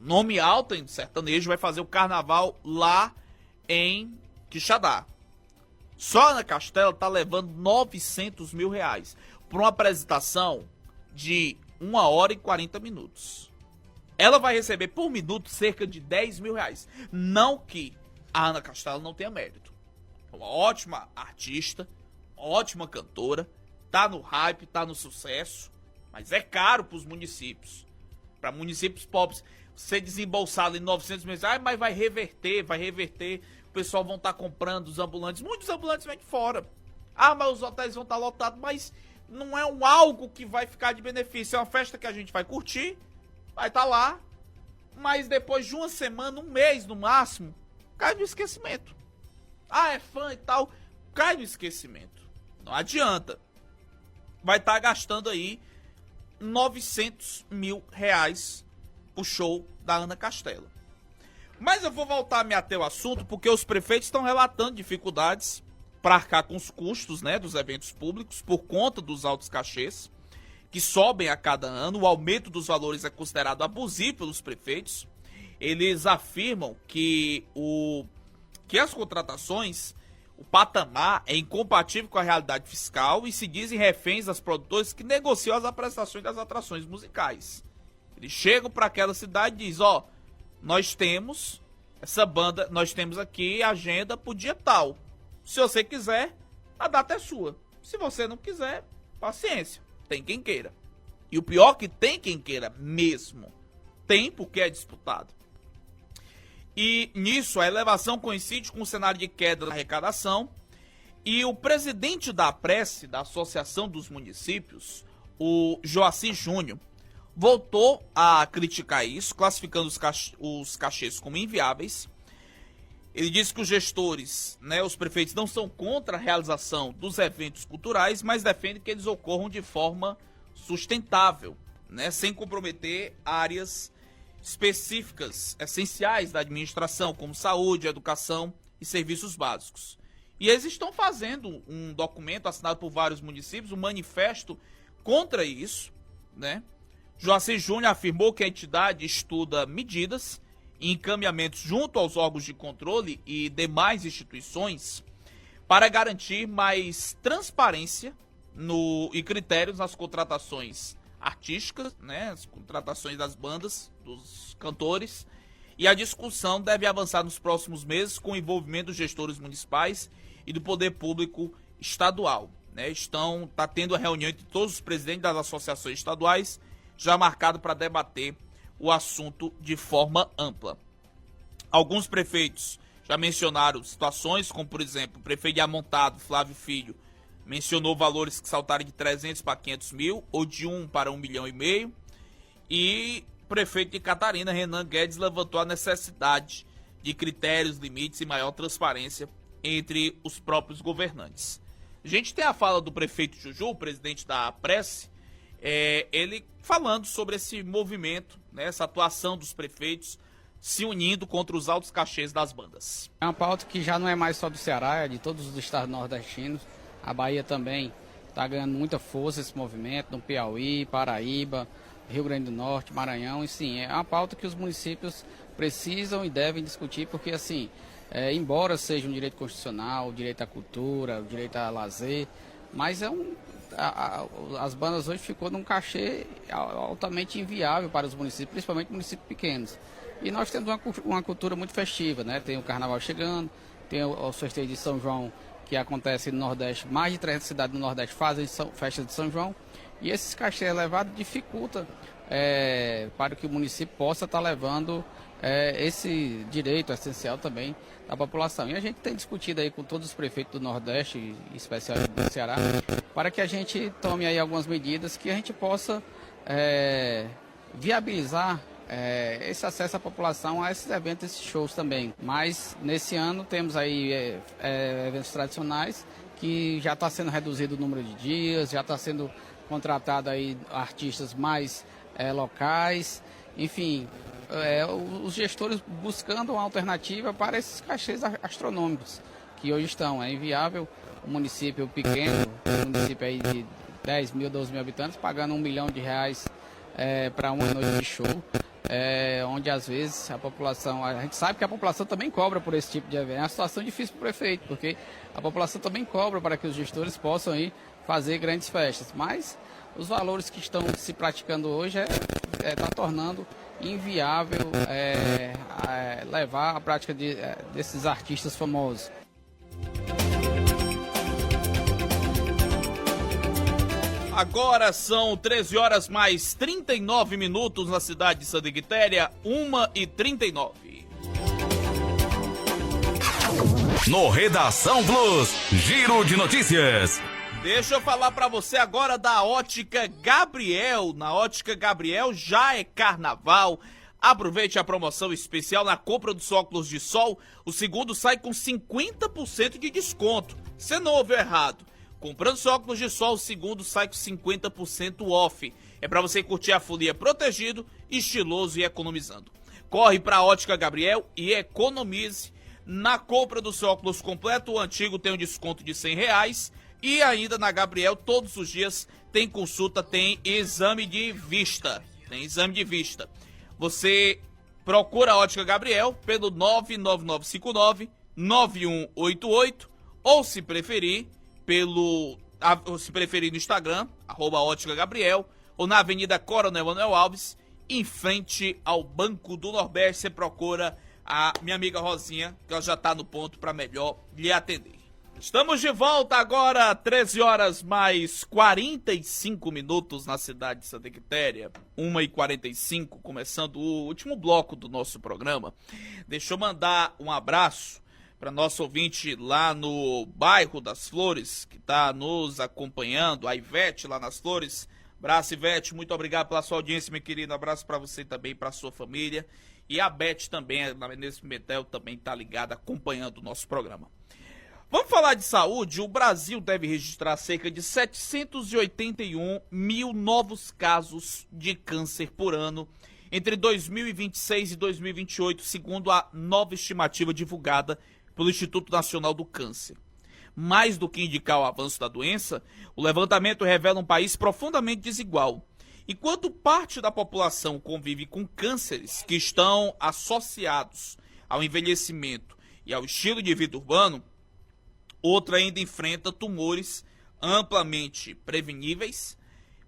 Nome alto em sertanejo, vai fazer o carnaval lá em Quixadá. Só a Ana Castela tá levando R$900 mil por uma apresentação de 1 hora e 40 minutos. Ela vai receber por minuto cerca de R$10 mil. Não que a Ana Castela não tenha mérito. É uma ótima artista, ótima cantora, tá no hype, tá no sucesso, mas é caro para os municípios. Para municípios pobres, ser desembolsado em R$900 mil, mas vai reverter, o pessoal vão estar comprando os ambulantes, muitos ambulantes vêm de fora. Mas os hotéis vão estar lotados, mas não é algo que vai ficar de benefício, é uma festa que a gente vai curtir, vai estar lá, mas depois de uma semana, 1 mês no máximo, cai no esquecimento. É fã e tal, cai no esquecimento. Não adianta. Vai estar gastando aí R$900 mil o show da Ana Castela. Mas eu vou voltar a me ater ao assunto porque os prefeitos estão relatando dificuldades para arcar com os custos, né, dos eventos públicos por conta dos altos cachês que sobem a cada ano. O aumento dos valores é considerado abusivo pelos prefeitos. Eles afirmam que as contratações, o patamar é incompatível com a realidade fiscal e se dizem reféns das produtoras que negociam as apresentações das atrações musicais. Eles chegam para aquela cidade e dizem, nós temos essa banda, nós temos aqui a agenda pro dia tal. Se você quiser, a data é sua. Se você não quiser, paciência, tem quem queira. E o pior que tem quem queira mesmo. Tem porque é disputado. E nisso a elevação coincide com o cenário de queda da arrecadação. E o presidente da Prece, da Associação dos Municípios, o Joacir Júnior, voltou a criticar isso, classificando os cachês como inviáveis. Ele disse que os gestores, os prefeitos, não são contra a realização dos eventos culturais, mas defendem que eles ocorram de forma sustentável, sem comprometer áreas específicas, essenciais da administração, como saúde, educação e serviços básicos. E eles estão fazendo um documento assinado por vários municípios, um manifesto contra isso, Joacir Júnior afirmou que a entidade estuda medidas e encaminhamentos junto aos órgãos de controle e demais instituições para garantir mais transparência e critérios nas contratações artísticas, as contratações das bandas, dos cantores, e a discussão deve avançar nos próximos meses com o envolvimento dos gestores municipais e do poder público estadual. Está tendo a reunião entre todos os presidentes das associações estaduais, já marcado para debater o assunto de forma ampla. Alguns prefeitos já mencionaram situações, como por exemplo, o prefeito de Amontado, Flávio Filho, mencionou valores que saltaram de 300 para 500 mil, ou de 1 para 1,5 milhão. E o prefeito de Catarina, Renan Guedes, levantou a necessidade de critérios, limites e maior transparência entre os próprios governantes. A gente tem a fala do prefeito Juju, presidente da Prece, ele falando sobre esse movimento, essa atuação dos prefeitos se unindo contra os altos cachês das bandas. É uma pauta que já não é mais só do Ceará, é de todos os estados nordestinos. A Bahia também está ganhando muita força esse movimento, no Piauí, Paraíba, Rio Grande do Norte, Maranhão. E sim, é uma pauta que os municípios precisam e devem discutir, porque assim, embora seja um direito constitucional, o direito à cultura, o direito a lazer, mas as bandas hoje ficou num cachê altamente inviável para os municípios, principalmente municípios pequenos. E nós temos uma cultura muito festiva, tem o carnaval chegando, tem o sorteio de São João que acontece no Nordeste, mais de 300 cidades no Nordeste fazem festa de São João, e esses cachês elevados dificultam para que o município possa estar levando esse direito essencial também da população. E a gente tem discutido aí com todos os prefeitos do Nordeste, em especial do Ceará, para que a gente tome aí algumas medidas que a gente possa viabilizar esse acesso à população a esses eventos, esses shows também. Mas nesse ano temos aí eventos tradicionais que já está sendo reduzido o número de dias, já está sendo contratado aí artistas mais locais, enfim, os gestores buscando uma alternativa para esses cachês astronômicos que hoje estão. É inviável um município pequeno, um município aí de 10 mil, 12 mil habitantes, pagando R$1 milhão para uma noite de show, onde às vezes a população, a gente sabe que a população também cobra por esse tipo de evento. É uma situação difícil para o prefeito, porque a população também cobra para que os gestores possam ir fazer grandes festas, mas os valores que estão se praticando hoje está tornando inviável levar a prática desses artistas famosos. Agora são 13 horas mais 39 minutos na cidade de Santa Quitéria, 1h39. No Redação Plus, Giro de Notícias. Deixa eu falar pra você agora da Ótica Gabriel. Na Ótica Gabriel já é carnaval. Aproveite a promoção especial na compra dos óculos de sol. O segundo sai com 50% de desconto. Você não ouviu errado. Comprando seu óculos de sol, o segundo sai com 50% off. É pra você curtir a folia protegido, estiloso e economizando. Corre pra Ótica Gabriel e economize. Na compra do seu óculos completo, o antigo tem um desconto de R$100. E ainda na Gabriel, todos os dias tem consulta, tem exame de vista. Você procura a Ótica Gabriel pelo 99959-9188 ou se preferir no Instagram, @Ótica Gabriel, ou na Avenida Coronel Manuel Alves, em frente ao Banco do Nordeste. Você procura a minha amiga Rosinha, que ela já está no ponto para melhor lhe atender. Estamos de volta agora, 13 horas mais 45 minutos na cidade de Santa Quitéria, 1h45, começando o último bloco do nosso programa. Deixa eu mandar um abraço para nosso ouvinte lá no bairro das Flores, que está nos acompanhando, a Ivete lá nas Flores. Abraço, Ivete, muito obrigado pela sua audiência, meu querido. Abraço para você também, para sua família. E a Beth também, nesse Pimentel, também está ligada, acompanhando o nosso programa. Vamos falar de saúde. O Brasil deve registrar cerca de 781 mil novos casos de câncer por ano entre 2026 e 2028, segundo a nova estimativa divulgada pelo Instituto Nacional do Câncer. Mais do que indicar o avanço da doença, o levantamento revela um país profundamente desigual. Enquanto parte da população convive com cânceres que estão associados ao envelhecimento e ao estilo de vida urbano, outra ainda enfrenta tumores amplamente preveníveis,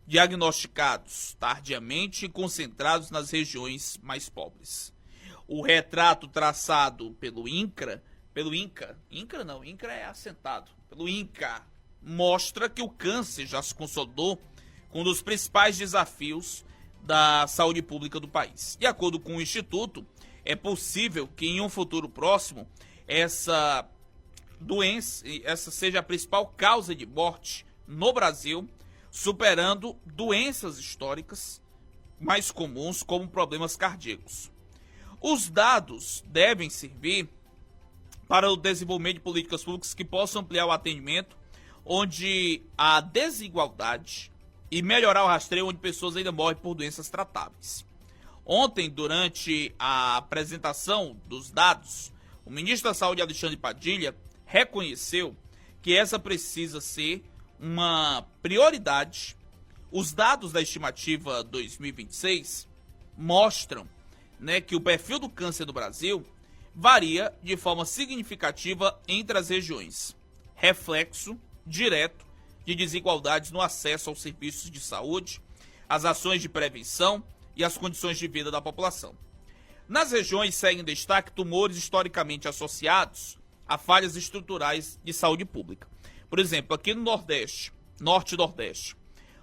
diagnosticados tardiamente e concentrados nas regiões mais pobres. O retrato traçado pelo INCRA mostra que o câncer já se consolidou como um dos principais desafios da saúde pública do país. De acordo com o Instituto, é possível que em um futuro próximo essa seja a principal causa de morte no Brasil, superando doenças históricas mais comuns como problemas cardíacos. Os dados devem servir para o desenvolvimento de políticas públicas que possam ampliar o atendimento onde há desigualdade e melhorar o rastreio onde pessoas ainda morrem por doenças tratáveis. Ontem, durante a apresentação dos dados, o ministro da Saúde, Alexandre Padilha, reconheceu que essa precisa ser uma prioridade. Os dados da estimativa 2026 mostram, que o perfil do câncer no Brasil varia de forma significativa entre as regiões, reflexo direto de desigualdades no acesso aos serviços de saúde, às ações de prevenção e às condições de vida da população. Nas regiões seguem destaque tumores historicamente associados a falhas estruturais de saúde pública. Por exemplo, aqui no Nordeste, Norte e Nordeste,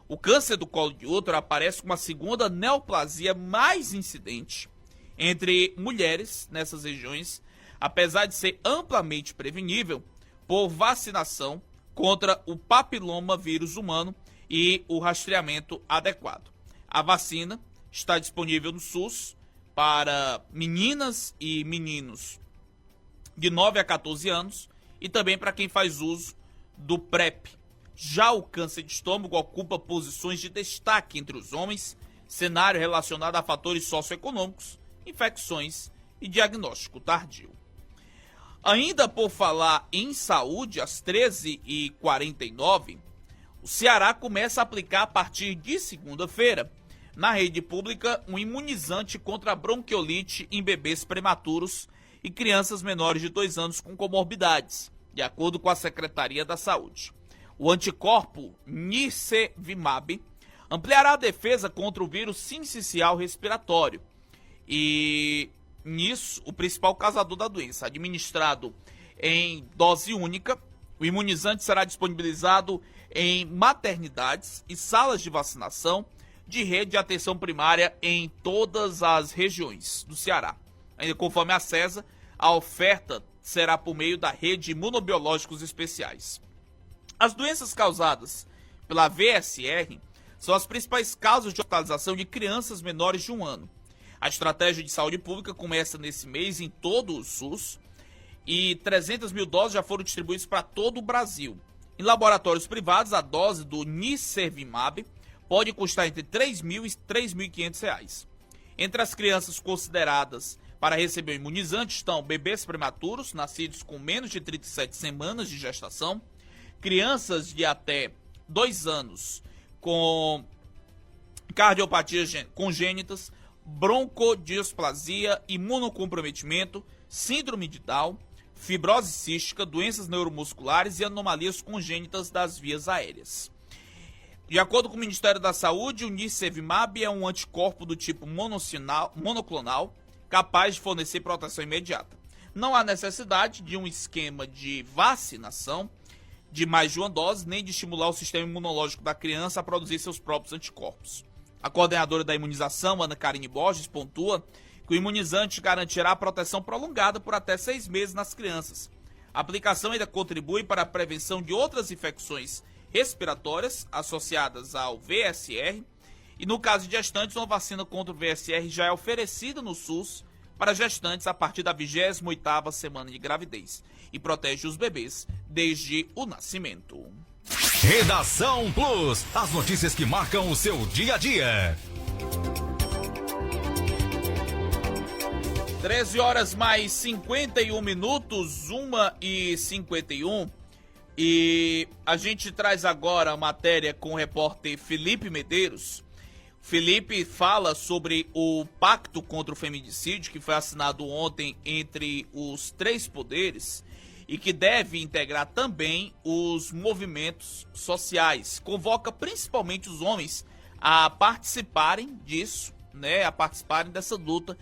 o câncer do colo de útero aparece como a segunda neoplasia mais incidente entre mulheres nessas regiões, apesar de ser amplamente prevenível por vacinação contra o papiloma vírus humano e o rastreamento adequado. A vacina está disponível no SUS para meninas e meninos de 9 a 14 anos e também para quem faz uso do PrEP. Já o câncer de estômago ocupa posições de destaque entre os homens, cenário relacionado a fatores socioeconômicos, infecções e diagnóstico tardio. Ainda por falar em saúde, às 13h49, o Ceará começa a aplicar a partir de segunda-feira, na rede pública, um imunizante contra a bronquiolite em bebês prematuros e crianças menores de 2 anos com comorbidades, de acordo com a Secretaria da Saúde. O anticorpo Nirsevimab ampliará a defesa contra o vírus sincicial respiratório e, nisso, o principal causador da doença. Administrado em dose única, o imunizante será disponibilizado em maternidades e salas de vacinação de rede de atenção primária em todas as regiões do Ceará. Ainda conforme a CESA, a oferta será por meio da rede de imunobiológicos especiais. As doenças causadas pela VSR são as principais causas de hospitalização de crianças menores de 1 ano. A estratégia de saúde pública começa nesse mês em todo o SUS e 300 mil doses já foram distribuídas para todo o Brasil. Em laboratórios privados, a dose do Nirsevimab pode custar entre R$ 3.000 e R$ 3.500. Entre as crianças consideradas para receber o imunizante estão bebês prematuros, nascidos com menos de 37 semanas de gestação, crianças de até 2 anos com cardiopatias congênitas, broncodisplasia, imunocomprometimento, síndrome de Down, fibrose cística, doenças neuromusculares e anomalias congênitas das vias aéreas. De acordo com o Ministério da Saúde, o Nirsevimab é um anticorpo do tipo monoclonal, capaz de fornecer proteção imediata. Não há necessidade de um esquema de vacinação de mais de uma dose, nem de estimular o sistema imunológico da criança a produzir seus próprios anticorpos. A coordenadora da imunização, Ana Karine Borges, pontua que o imunizante garantirá a proteção prolongada por até 6 meses nas crianças. A aplicação ainda contribui para a prevenção de outras infecções respiratórias associadas ao VSR e, no caso de gestantes, uma vacina contra o VSR já é oferecida no SUS para gestantes a partir da 28ª semana de gravidez e protege os bebês desde o nascimento. Redação Plus, as notícias que marcam o seu dia a dia. 13h mais 51 minutos, 1h51. E a gente traz agora a matéria com o repórter Felipe Medeiros. Felipe fala sobre o pacto contra o feminicídio que foi assinado ontem entre os 3 poderes e que deve integrar também os movimentos sociais. Convoca principalmente os homens a participarem disso, né, a participarem dessa luta,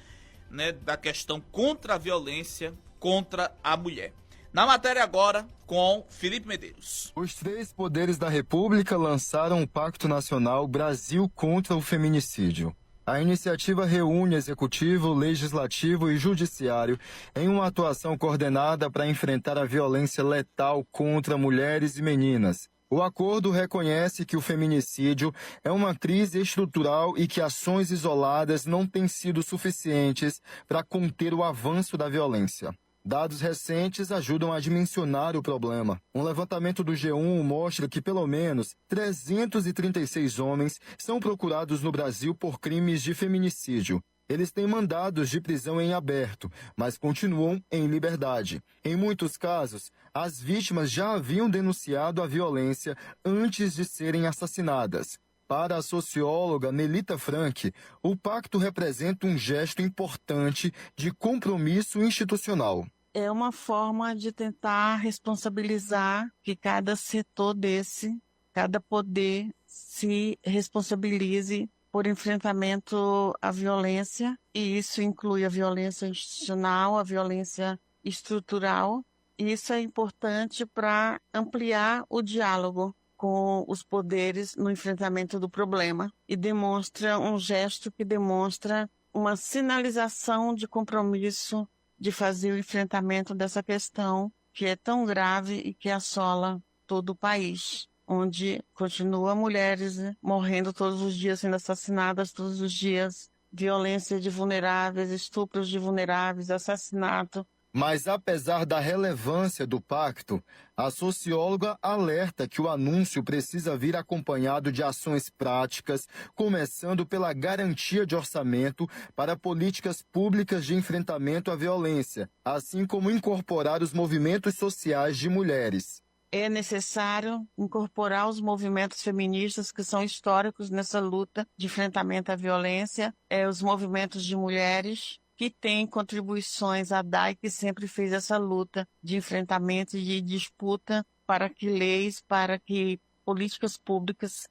né, da questão contra a violência contra a mulher. Na matéria agora, com Felipe Medeiros. Os 3 poderes da República lançaram o Pacto Nacional Brasil contra o Feminicídio. A iniciativa reúne Executivo, Legislativo e Judiciário em uma atuação coordenada para enfrentar a violência letal contra mulheres e meninas. O acordo reconhece que o feminicídio é uma crise estrutural e que ações isoladas não têm sido suficientes para conter o avanço da violência. Dados recentes ajudam a dimensionar o problema. Um levantamento do G1 mostra que pelo menos 336 homens são procurados no Brasil por crimes de feminicídio. Eles têm mandados de prisão em aberto, mas continuam em liberdade. Em muitos casos, as vítimas já haviam denunciado a violência antes de serem assassinadas. Para a socióloga Melita Frank, o pacto representa um gesto importante de compromisso institucional. É uma forma de tentar responsabilizar que cada setor desse, cada poder se responsabilize por enfrentamento à violência, e isso inclui a violência institucional, a violência estrutural. E isso é importante para ampliar o diálogo com os poderes no enfrentamento do problema e demonstra um gesto que demonstra uma sinalização de compromisso de fazer o enfrentamento dessa questão que é tão grave e que assola todo o país, onde continua mulheres morrendo todos os dias, sendo assassinadas todos os dias, violência de vulneráveis, estupros de vulneráveis, assassinato. Mas apesar da relevância do pacto, a socióloga alerta que o anúncio precisa vir acompanhado de ações práticas, começando pela garantia de orçamento para políticas públicas de enfrentamento à violência, assim como incorporar os movimentos sociais de mulheres. É necessário incorporar os movimentos feministas que são históricos nessa luta de enfrentamento à violência, os movimentos de mulheres, que tem contribuições a dar e que sempre fez essa luta de enfrentamento e de disputa para que leis, para que políticas públicas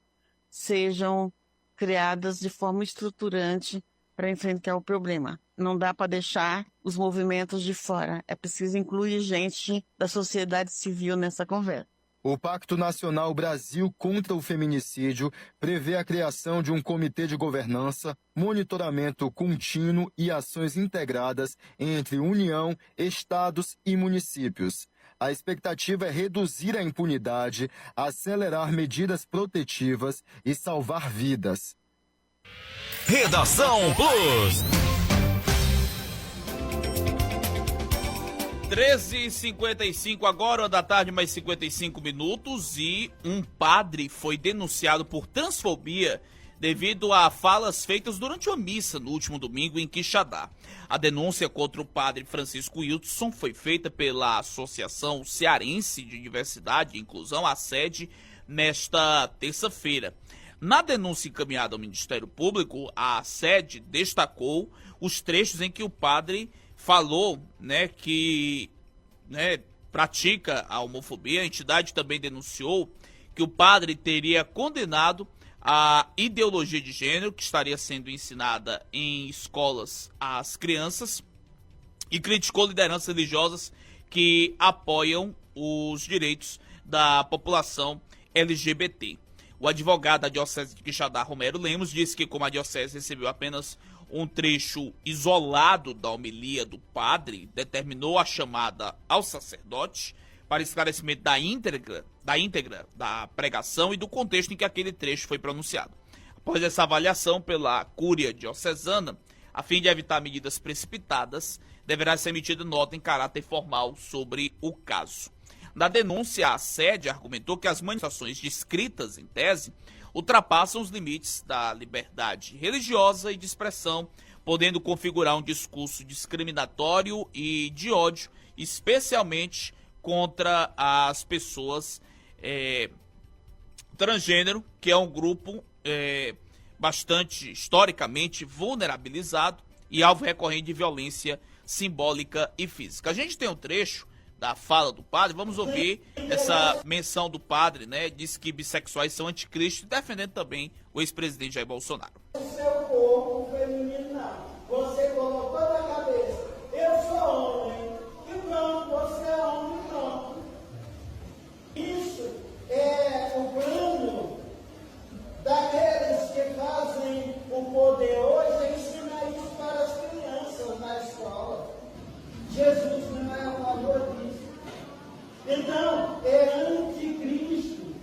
sejam criadas de forma estruturante para enfrentar o problema. Não dá para deixar os movimentos de fora. É preciso incluir gente da sociedade civil nessa conversa. O Pacto Nacional Brasil contra o Feminicídio prevê a criação de um comitê de governança, monitoramento contínuo e ações integradas entre União, estados e municípios. A expectativa é reduzir a impunidade, acelerar medidas protetivas e salvar vidas. Redação Plus. 13h55 agora, da tarde, mais 55 minutos, e um padre foi denunciado por transfobia devido a falas feitas durante uma missa no último domingo em Quixadá. A denúncia contra o padre Francisco Wilson foi feita pela Associação Cearense de Diversidade e Inclusão, a SED, nesta terça-feira. Na denúncia encaminhada ao Ministério Público, a SED destacou os trechos em que o padre falou, que pratica a homofobia. A entidade também denunciou que o padre teria condenado a ideologia de gênero que estaria sendo ensinada em escolas às crianças e criticou lideranças religiosas que apoiam os direitos da população LGBT. O advogado da Diocese de Quixadá, Romero Lemos, disse que como a Diocese recebeu apenas um trecho isolado da homilia do padre, determinou a chamada ao sacerdote para esclarecimento da íntegra da pregação e do contexto em que aquele trecho foi pronunciado. Após essa avaliação pela Cúria Diocesana, a fim de evitar medidas precipitadas, deverá ser emitida nota em caráter formal sobre o caso. Na denúncia, a SED argumentou que as manifestações descritas em tese ultrapassam os limites da liberdade religiosa e de expressão, podendo configurar um discurso discriminatório e de ódio, especialmente contra as pessoas transgênero, que é um grupo bastante historicamente vulnerabilizado e alvo recorrente de violência simbólica e física. A gente tem um trecho da fala do padre, vamos ouvir essa menção do padre, diz que bissexuais são anticristo, defendendo também o ex-presidente Jair Bolsonaro. O seu corpo feminino, você colocou na cabeça, eu sou homem, e pronto, você é homem, pronto. Isso é o plano daqueles que fazem o poder hoje, ensinar isso para as crianças na escola. Jesus não é a favor disso. Então, é anticristo,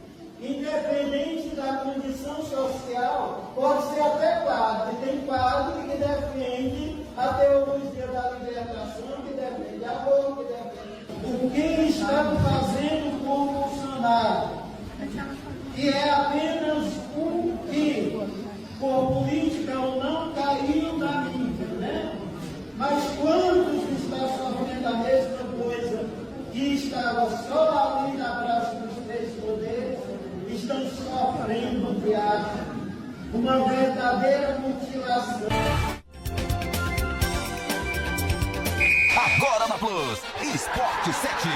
independente da condição social, pode ser até padre. Tem padre que defende a teologia da libertação, que defende amor, que defende o que estão fazendo com o Bolsonaro, que é apenas um que, por política ou não, caiu na mídia, Mas quantos estão sofrendo a mesma coisa que estava só ali na praça dos três poderes, estão sofrendo uma verdadeira mutilação. Agora na Plus, Esporte 7.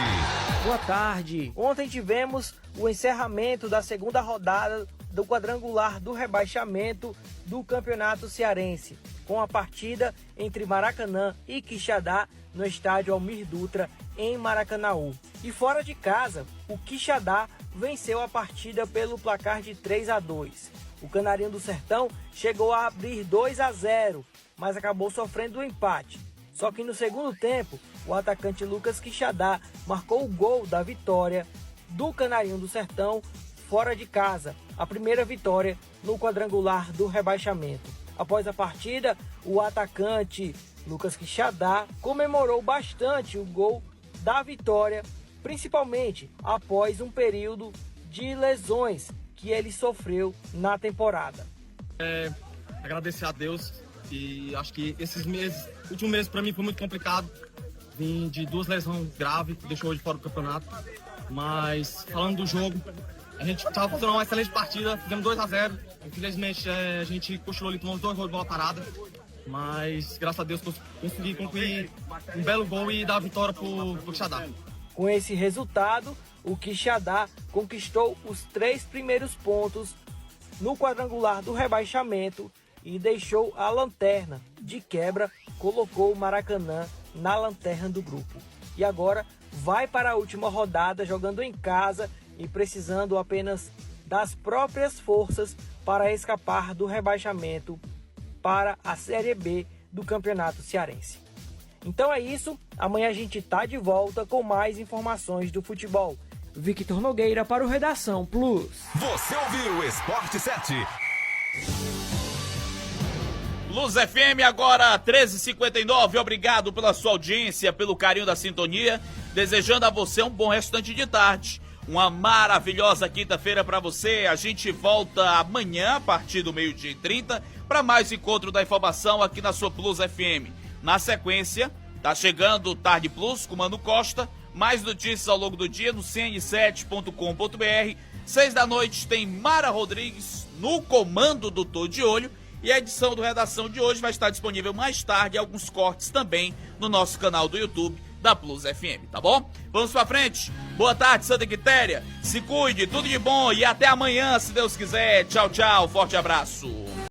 Boa tarde. Ontem tivemos o encerramento da segunda rodada do quadrangular do rebaixamento do Campeonato Cearense, com a partida entre Maracanã e Quixadá no estádio Almir Dutra, em Maracanaú. E fora de casa, o Quixadá venceu a partida pelo placar de 3-2. O Canarinho do Sertão chegou a abrir 2-0, mas acabou sofrendo o empate. Só que no segundo tempo, o atacante Lucas Quixadá marcou o gol da vitória do Canarinho do Sertão fora de casa, a primeira vitória no quadrangular do rebaixamento. Após a partida, o atacante Lucas Quixadá comemorou bastante o gol da vitória, principalmente após um período de lesões que ele sofreu na temporada. Agradecer a Deus, e acho que esses últimos meses para mim foi muito complicado. Vim de 2 lesões graves que deixou de fora do campeonato, mas falando do jogo, a gente estava fazendo uma excelente partida, fizemos 2-0, infelizmente a gente cochilou ali, tomamos 2 gols de bola parada, mas graças a Deus consegui concluir um belo gol e dar a vitória pro Quixadá. Com esse resultado, o Quixadá conquistou os 3 primeiros pontos no quadrangular do rebaixamento e deixou a lanterna. De quebra, colocou o Maracanã na lanterna do grupo. E agora vai para a última rodada jogando em casa e precisando apenas das próprias forças para escapar do rebaixamento para a Série B do Campeonato Cearense. Então é isso, amanhã a gente tá de volta com mais informações do futebol. Victor Nogueira para o Redação Plus. Você ouviu o Esporte 7. Plus FM agora 13h59, obrigado pela sua audiência, pelo carinho da sintonia, desejando a você um bom restante de tarde, uma maravilhosa quinta-feira para você. A gente volta amanhã a partir do 12h30 para mais encontro da informação aqui na sua Plus FM. Na sequência, tá chegando o Tarde Plus com Mano Costa, mais notícias ao longo do dia no cn7.com.br. 6 da noite tem Mara Rodrigues no comando do Tô de Olho. E a edição do Redação de hoje vai estar disponível mais tarde, alguns cortes também no nosso canal do YouTube da Plus FM, tá bom? Vamos pra frente. Boa tarde, Santa Quitéria. Se cuide, tudo de bom e até amanhã, se Deus quiser. Tchau, tchau. Forte abraço.